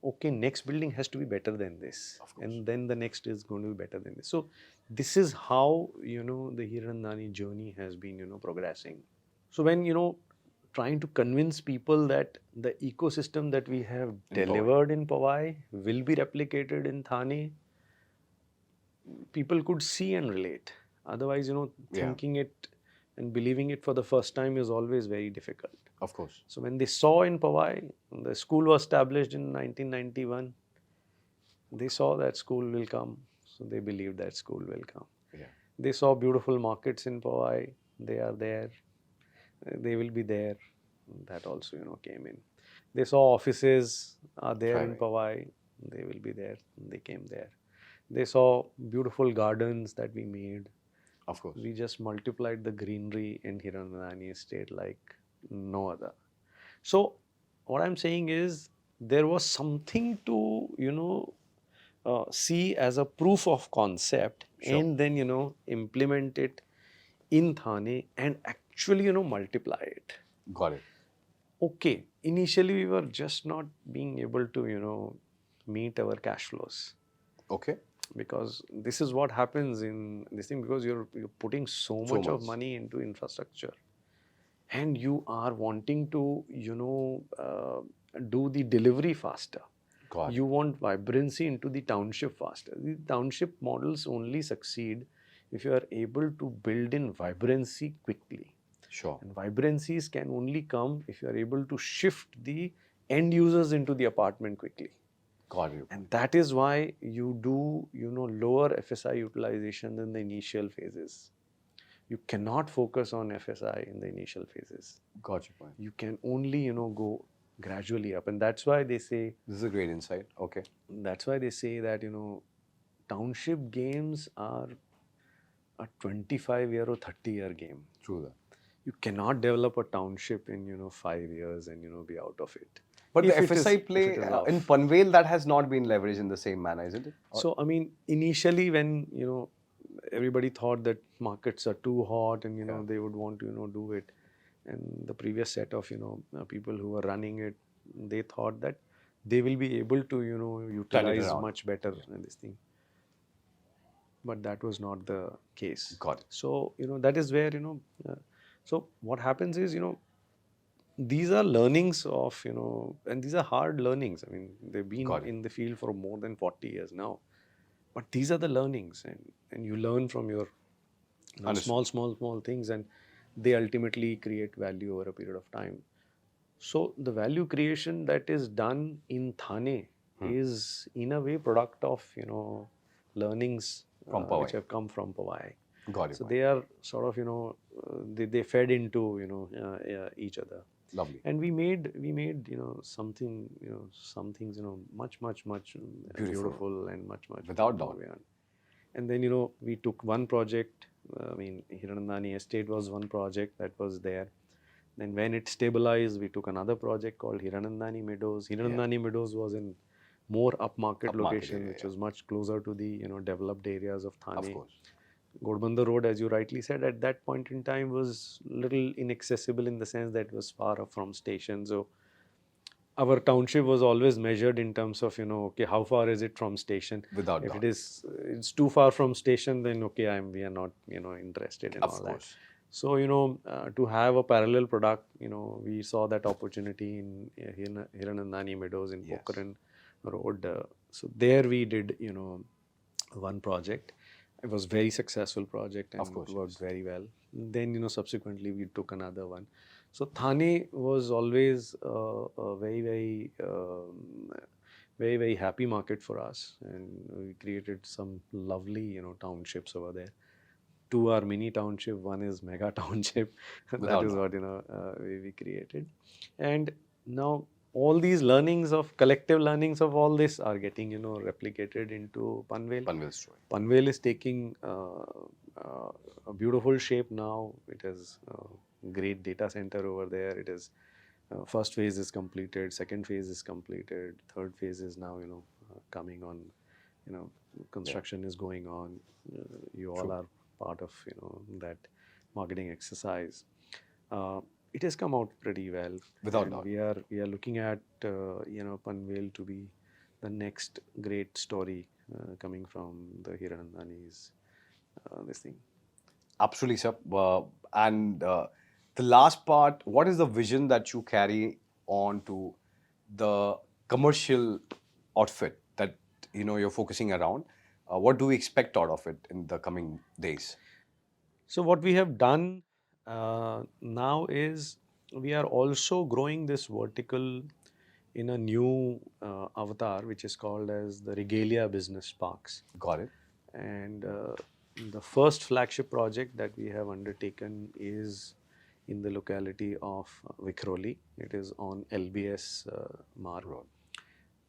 Okay, next building has to be better than this, and then the next is going to be better than this. So this is how, the Hiranandani journey has been, progressing. So when, trying to convince people that the ecosystem that we have delivered in Powai will be replicated in Thane, people could see and relate. Otherwise, thinking it and believing it for the first time is always very difficult. Of course. So when they saw in Powai, the school was established in 1991, they saw that school will come, so they believed that school will come. Yeah. They saw beautiful markets in Powai, they are there, they will be there. That also, came in. They saw offices are there in Powai, they will be there, they came there. They saw beautiful gardens that we made. Of course. We just multiplied the greenery in Hiranandani estate like no other. So what I'm saying is, there was something to, see as a proof of concept, and then, implement it in Thane and actually, multiply it. Got it. Okay, initially we were just not being able to, meet our cash flows. Okay. Because this is what happens in this thing, because you're putting so much of money into infrastructure, and you are wanting to, do the delivery faster. You want vibrancy into the township faster. The township models only succeed if you are able to build in vibrancy quickly. Sure. And vibrancies can only come if you are able to shift the end users into the apartment quickly. Got you. And that is why you do, lower FSI utilization in the initial phases. You cannot focus on FSI in the initial phases. Got your point. You can only, go gradually up. And that's why they say, This is a great insight. Okay. that's why they say that, township games are a 25-year or 30-year game. True that. You cannot develop a township in, 5 years and, be out of it. But If the it is- FSI if play it is in off. Panvel, that has not been leveraged in the same manner, isn't it? So, I mean, initially when, everybody thought that markets are too hot and, Yeah. they would want to, do it. And the previous set of, people who were running it, they thought that they will be able to, utilize around. much better in this thing. But that was not the case. Got it. So, that is where, so what happens is, these are learnings of, and these are hard learnings. I mean, they've been Got it. in the field for more than 40 years now. But these are the learnings, and you learn from your Understood. small things, and they ultimately create value over a period of time. So the value creation that is done in Thane is in a way product of, learnings From which Powai. have come from Powai. Got it. So they are sort of, they fed into, each other. Lovely. And we made, something, some things, much beautiful and much Without more doubt. beyond. And then, we took one project. I mean, Hiranandani Estate was one project that was there. Then when it stabilized, we took another project called Hiranandani Meadows. Hiranandani Meadows was in more upmarket location, area, which was much closer to the, developed areas of Thane. Of course. Godbandha Road, as you rightly said, at that point in time was little inaccessible in the sense that it was far up from station. So our township was always measured in terms of, okay, how far is it from station? Without If doubt. it's too far from station, then okay, we are not, interested in Of all course. that. So, to have a parallel product, we saw that opportunity in Hiranandani Meadows in Yes. Pokhran Road. So there we did, one project. It was very successful project and Of course, it worked yes. very well. Then, subsequently we took another one. So Thane was always a very happy market for us, and we created some lovely, townships over there. Two are mini township, one is mega township. That Without is doubt. what we created. And now all these learnings of collective learnings of all this are getting replicated into Panvel. Panvel story. Panvel is taking a beautiful shape now. It has a great data center over there. It is first phase is completed, second phase is completed, third phase is now coming on. Construction is going on. You all are part of that marketing exercise. It has come out pretty well. Without And doubt. we are looking at Panvel to be the next great story coming from the Hiranandani's this thing. Absolutely, sir. The last part, what is the vision that you carry on to the commercial outfit that you're focusing around? What do we expect out of it in the coming days? So what we have done now is we are also growing this vertical in a new avatar, which is called as the Regalia Business Parks. Got it. And the first flagship project that we have undertaken is in the locality of Vikhroli. It is on LBS Marg.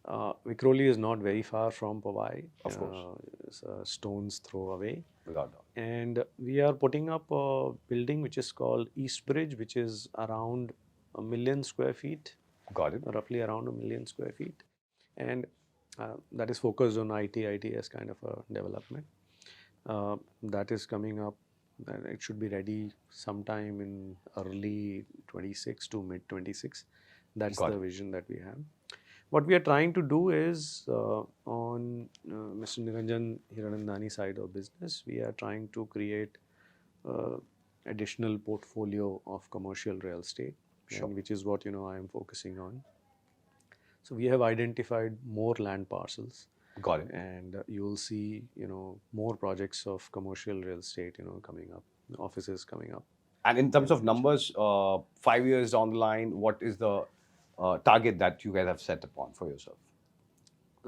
Vikhroli is not very far from Powai. Of course. It's a stone's throw away. Without doubt. And we are putting up a building which is called East Bridge, which is around 1 million square feet, Got it. roughly around 1 million square feet. And that is focused on ITS kind of a development. That is coming up. It should be ready sometime in early 26 to mid 26. That's Got the it. vision that we have. What we are trying to do is on Mr. Niranjan Hiranandani side of business, we are trying to create additional portfolio of commercial real estate, Sure. and which is what I am focusing on. So we have identified more land parcels, Got it. and you will see more projects of commercial real estate coming up, offices coming up. And in terms of numbers, 5 years down the line, what is the target that you guys have set upon for yourself?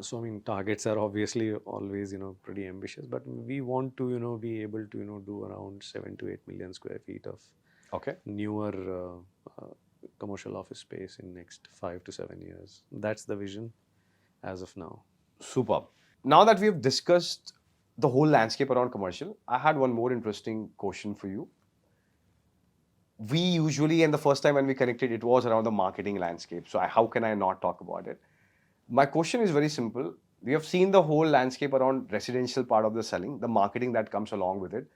So I mean, targets are obviously always pretty ambitious, but we want to be able to do around 7 to 8 million square feet of Okay. newer commercial office space in next 5 to 7 years. That's the vision as of now. Superb. Now that we have discussed the whole landscape around commercial, I had one more interesting question for you. We usually, and the first time when we connected, it was around the marketing landscape. So how can I not talk about it? My question is very simple. We have seen the whole landscape around residential part of the selling, the marketing that comes along with it.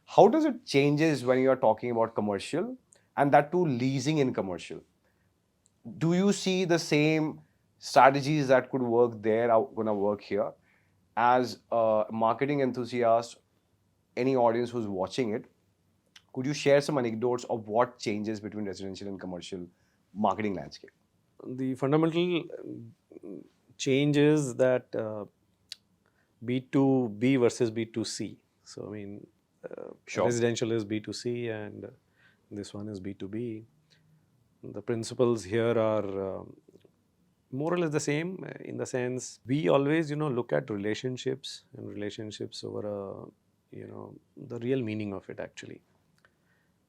How does it changes when you are talking about commercial and that too leasing in commercial? Do you see the same strategies that could work there are going to work here? As a marketing enthusiast, any audience who's watching it, could you share some anecdotes of what changes between residential and commercial marketing landscape? The fundamental change is that B2B versus B2C. So, I mean, Sure. residential is B2C and this one is B2B. The principles here are more or less the same in the sense we always, look at relationships and relationships over the real meaning of it actually.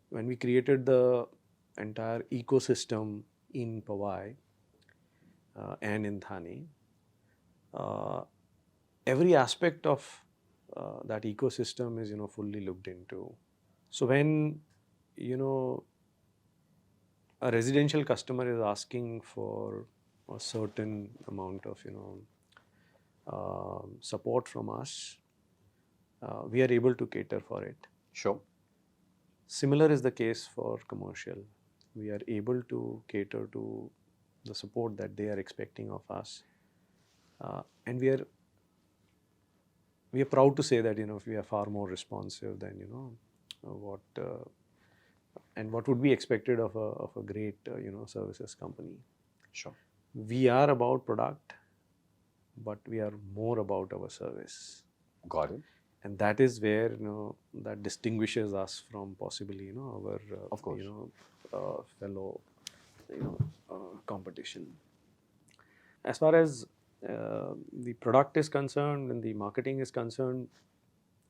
When we created the entire ecosystem in Powai and in Thane, every aspect of that ecosystem is fully looked into. So when a residential customer is asking for a certain amount of support from us, we are able to cater for it. Sure. Similar is the case for commercial. We are able to cater to the support that they are expecting of us, and we are proud to say that we are far more responsive than what would be expected of a great services company. Sure. We are about product, but we are more about our service. Got it. And that is where that distinguishes us from possibly our Of course. fellow competition. As far as the product is concerned and the marketing is concerned,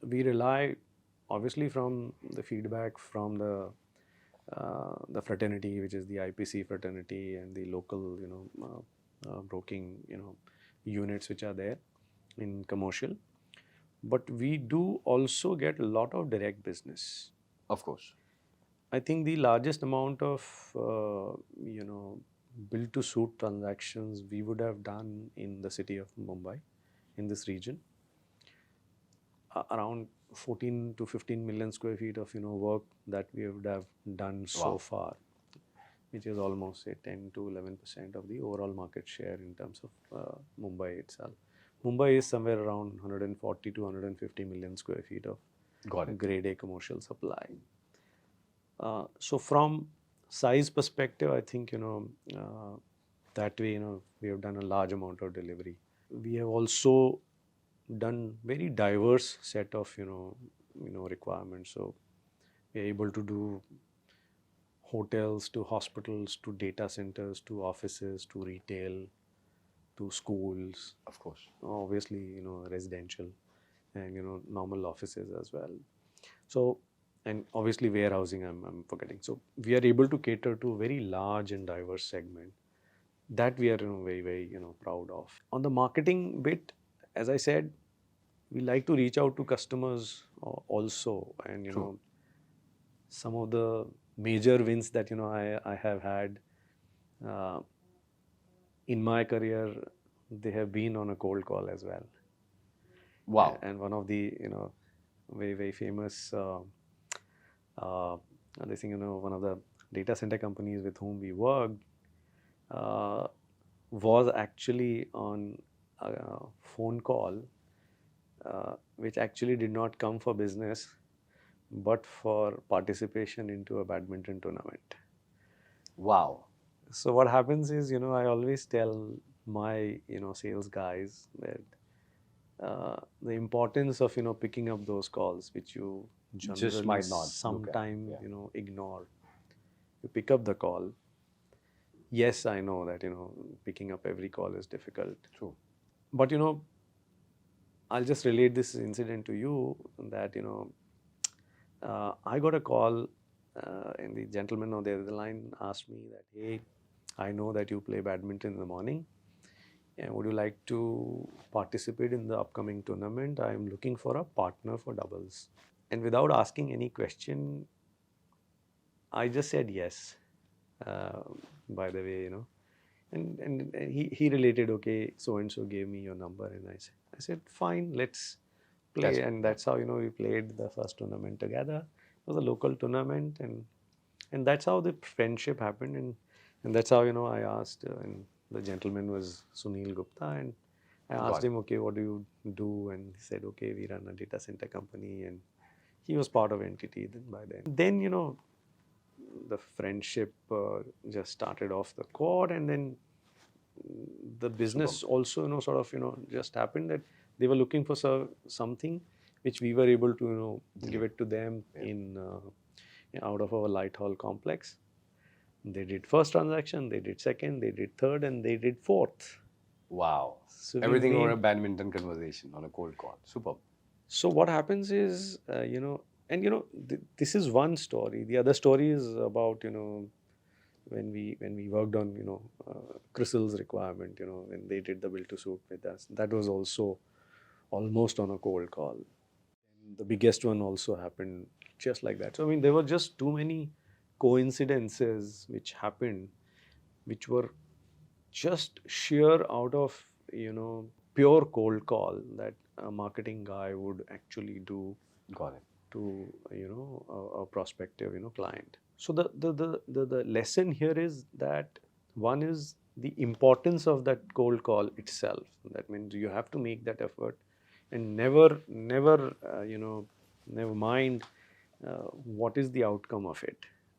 we rely obviously from the feedback from the fraternity, which is the IPC fraternity, and the local broking units which are there in commercial. But we do also get a lot of direct business. Of course. I think the largest amount of build to suit transactions we would have done in the city of Mumbai, in this region, around 14 to 15 million square feet of work that we would have done so far, which is almost say 10 to 11% of the overall market share in terms of Mumbai itself. Mumbai is somewhere around 140 to 150 million square feet of grade A commercial supply. So from size perspective, I think that way we have done a large amount of delivery. We have also done very diverse set of requirements. So we are able to do hotels to hospitals to data centers to offices to retail to schools. Of course. Obviously residential and normal offices as well. So, and obviously warehousing I'm forgetting. So we are able to cater to a very large and diverse segment that we are very, very proud of. On the marketing bit, as I said, we like to reach out to customers also, and some of the major wins that I have had in my career, they have been on a cold call as well. Wow. And one of the very, very famous I think one of the data center companies with whom we worked was actually on a phone call which actually did not come for business but for participation into a badminton tournament. Wow. So what happens is I always tell my sales guys that the importance of picking up those calls which you generally Just might not sometime ignore. You pick up the call. Yes, I know that picking up every call is difficult. True. But I'll just relate this incident to you that I got a call and the gentleman on the other line asked me that, hey, I know that you play badminton in the morning. And would you like to participate in the upcoming tournament? I am looking for a partner for doubles. And without asking any question, I just said yes. Uh, by the way, and he related, okay, so and so gave me your number, and I said fine, let's play. And that's how we played the first tournament together. It was a local tournament, and that's how the friendship happened, and that's how I asked, and the gentleman was Sunil Gupta, and I asked him, okay, what do you do? And he said, okay, we run a data center company, and he was part of entity then by then. Then the friendship just started off the quad, and then the business also sort of just happened that they were looking for something which we were able to give it to them in out of our light hall complex. They did first transaction, they did second, they did third, and they did fourth. Wow. So everything on a badminton conversation on a cold call. Superb. So what happens is, this is one story. The other story is about, when we worked on, Crisil's requirement, when they did the build to suit with us. That was also almost on a cold call. And the biggest one also happened just like that. So, I mean, there were just too many coincidences which happened, which were just sheer out of, pure cold call that a marketing guy would actually do. Got it. To a prospective client. So the lesson here is that one is the importance of that cold call itself. That means you have to make that effort, and never mind what is the outcome of it.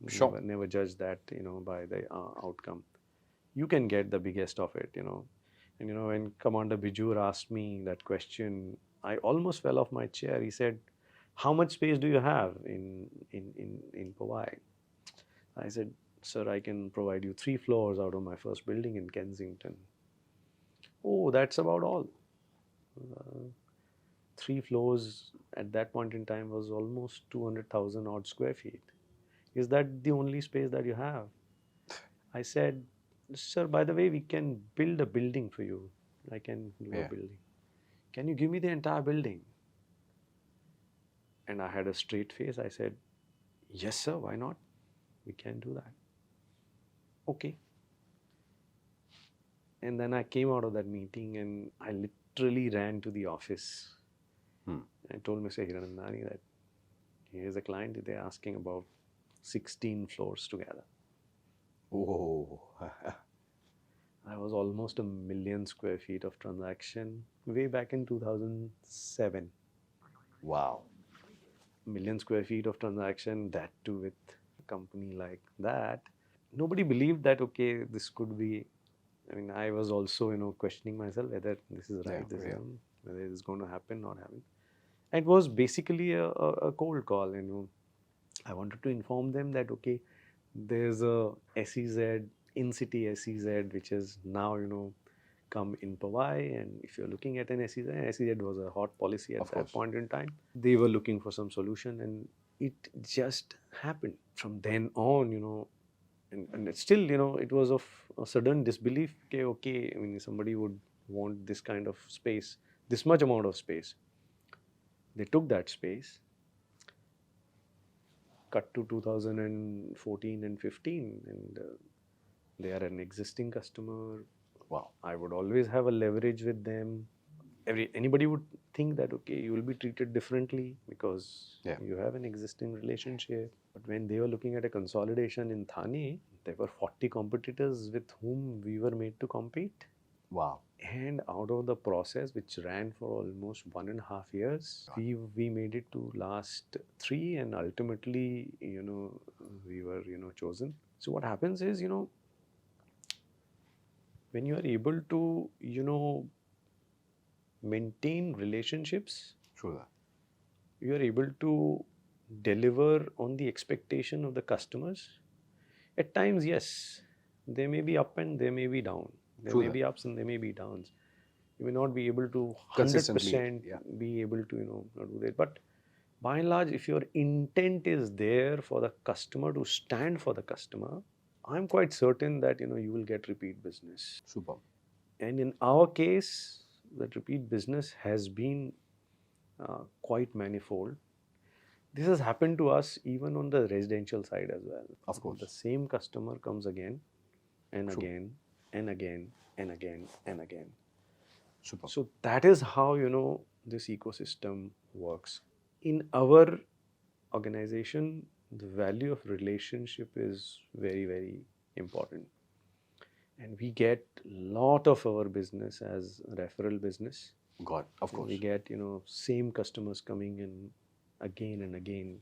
Sure. Never judge that by the outcome. You can get the biggest of it. And when Commander Bijur asked me that question, I almost fell off my chair. He said, how much space do you have in Powai? I said, sir, I can provide you 3 floors out of my first building in Kensington. Oh, that's about all. 3 floors at that point in time was almost 200,000 odd square feet. Is that the only space that you have? I said, sir, by the way, we can build a building for you. I can do a building. Can you give me the entire building? And I had a straight face. I said, yes, sir, why not? We can do that. Okay. And then I came out of that meeting and I literally ran to the office. I told Mr. Hiranandani that here's a client, they're asking about 16 floors together. Oh. I was almost 1 million square feet of transaction way back in 2007. Wow. 1 million square feet of transaction, that too with a company like that. Nobody believed that, okay, this could be, I mean, I was also, questioning myself whether this is right, whether it is going to happen, not happen. It was basically a cold call, I wanted to inform them that, okay, there's a SEZ, in-city SEZ, which is now, come in Powai, and if you're looking at an SEZ was a hot policy at that point in time. They were looking for some solution, and it just happened. From then on, and it's still, it was of a sudden disbelief. Okay, I mean, somebody would want this kind of space, this much amount of space. They took that space. Cut to 2014 and 15, and they are an existing customer. Wow. I would always have a leverage with them. Anybody would think that, okay, you will be treated differently because you have an existing relationship. But when they were looking at a consolidation in Thane, there were 40 competitors with whom we were made to compete. Wow. And out of the process, which ran for almost 1.5 years, we made it to last 3, and ultimately, we were, chosen. So what happens is, when you are able to, maintain relationships, you are able to deliver on the expectation of the customers. At times, yes, they may be up and they may be down. There may be ups and there may be downs. You may not be able to 100% be able to, do that. But by and large, if your intent is there for the customer to stand for the customer, I'm quite certain that you will get repeat business. Super. And in our case, that repeat business has been quite manifold. This has happened to us even on the residential side as well. Of course. The same customer comes again and True. again and again and again and again. Super. So that is how this ecosystem works. In our organization, the value of relationship is very, very important. And we get a lot of our business as referral business. God, of course. We get, same customers coming in again and again,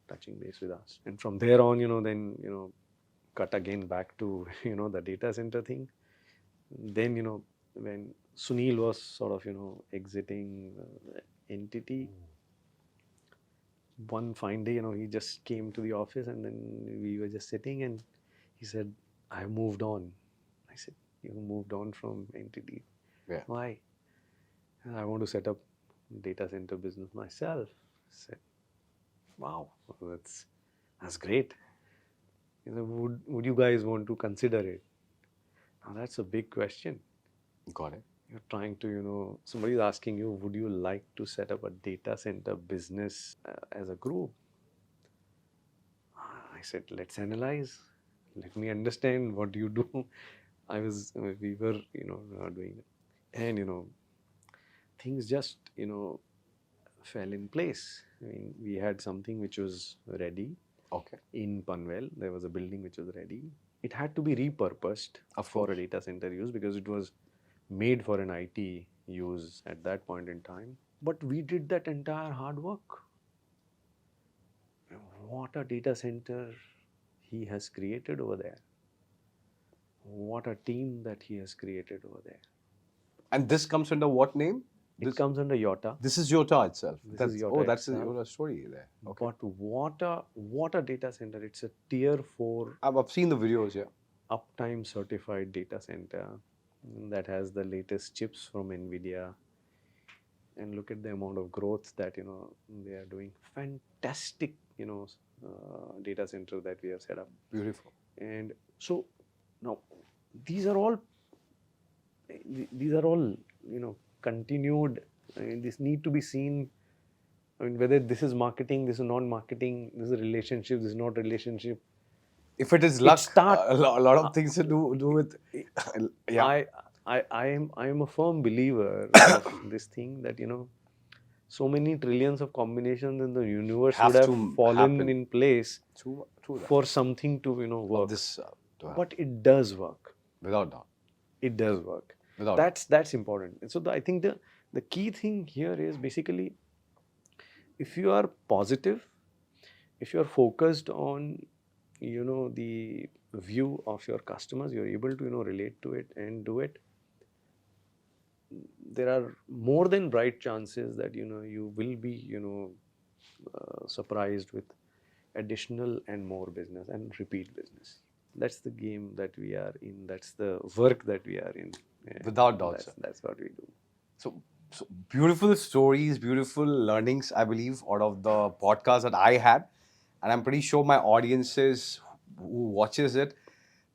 touching base with us. And from there on, then, cut again back to, the data center thing. Then, when Sunil was sort of, exiting the entity, one fine day, he just came to the office and then we were just sitting and he said, I moved on. I said, you moved on from entity? Yeah. Why? I want to set up data center business myself. I said, wow, that's great. He said, would you guys want to consider it? Now that's a big question. Got it. You're trying to, somebody's asking you, would you like to set up a data center business as a group? I said, let's analyze. Let me understand what you do. We were, doing it. And, things just, fell in place. I mean, we had something which was ready. Okay. In Panvel, there was a building which was ready. It had to be repurposed for a data center use because it was made for an IT use at that point in time. But we did that entire hard work. What a data center he has created over there. What a team that he has created over there. And this comes under what name? It comes under Yota. This is Yota itself. This is Yota that's itself. the Yota story there. Okay. But what a data center. It's a tier 4. I've seen the videos, yeah. Uptime certified data center that has the latest chips from NVIDIA. And look at the amount of growth that they are doing. Fantastic data center that we have set up. Beautiful. And so now these are all continued. I mean, this need to be seen. I mean, whether this is marketing, this is non-marketing, this is relationship, this is not relationship. If it is luck, a lot of things to do with. Yeah. I am a firm believer of this thing that so many trillions of combinations in the universe would have fallen in place for something to work. But it does work. Without doubt. It does work. That's important. And so I think the key thing here is basically, if you are positive, if you are focused on the view of your customers, you're able to relate to it and do it, there are more than bright chances that you will be surprised with additional and more business and repeat business. That's the game that we are in. That's the work that we are in. Without doubt, sir. That's what we do. So beautiful stories, beautiful learnings, I believe, out of the podcast that I had. And I'm pretty sure my audiences who watches it,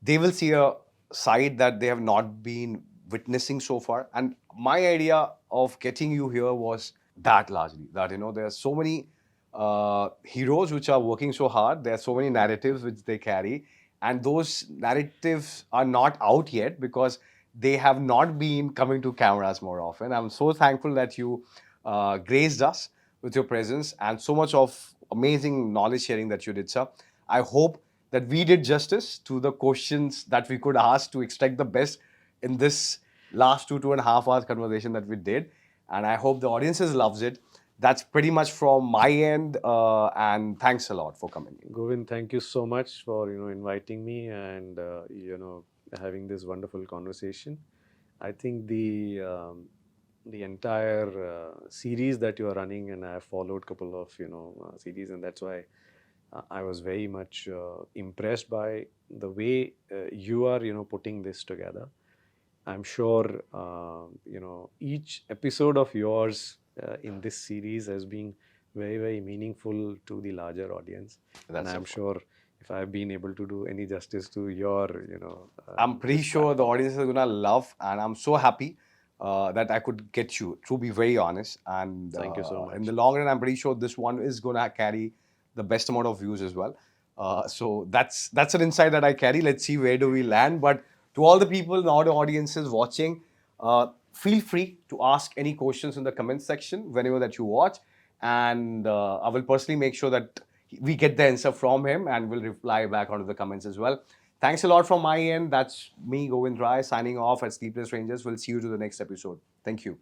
they will see a side that they have not been witnessing so far. And my idea of getting you here was that largely, that there are so many heroes which are working so hard. There are so many narratives which they carry. And those narratives are not out yet because they have not been coming to cameras more often. I'm so thankful that you graced us with your presence and so much of amazing knowledge sharing that you did, sir. I hope that we did justice to the questions that we could ask to extract the best in this last 2.5 hours conversation that we did. And I hope the audiences loves it. That's pretty much from my end. And thanks a lot for coming. Govind, thank you so much for inviting me and having this wonderful conversation. I think the entire series that you are running, and I have followed a couple of series, and that's why I was very much impressed by the way you are putting this together. I'm sure each episode of yours in this series has been very, very meaningful to the larger audience. And That's I'm important. sure if I've been able to do any justice to your, I'm pretty this sure the platform. audience is gonna love, and I'm so happy that I could get you. To be very honest, and Thank you so in the much. long run, I'm pretty sure this one is gonna carry the best amount of views as well. So that's an insight that I carry. Let's see where do we land. But to all the people, all the audiences watching, feel free to ask any questions in the comment section whenever that you watch, and I will personally make sure that we get the answer from him, and we'll reply back onto the comments as well. Thanks a lot from my end. That's me, Govind Rai, signing off at Sleepless Rangers. We'll see you to the next episode. Thank you.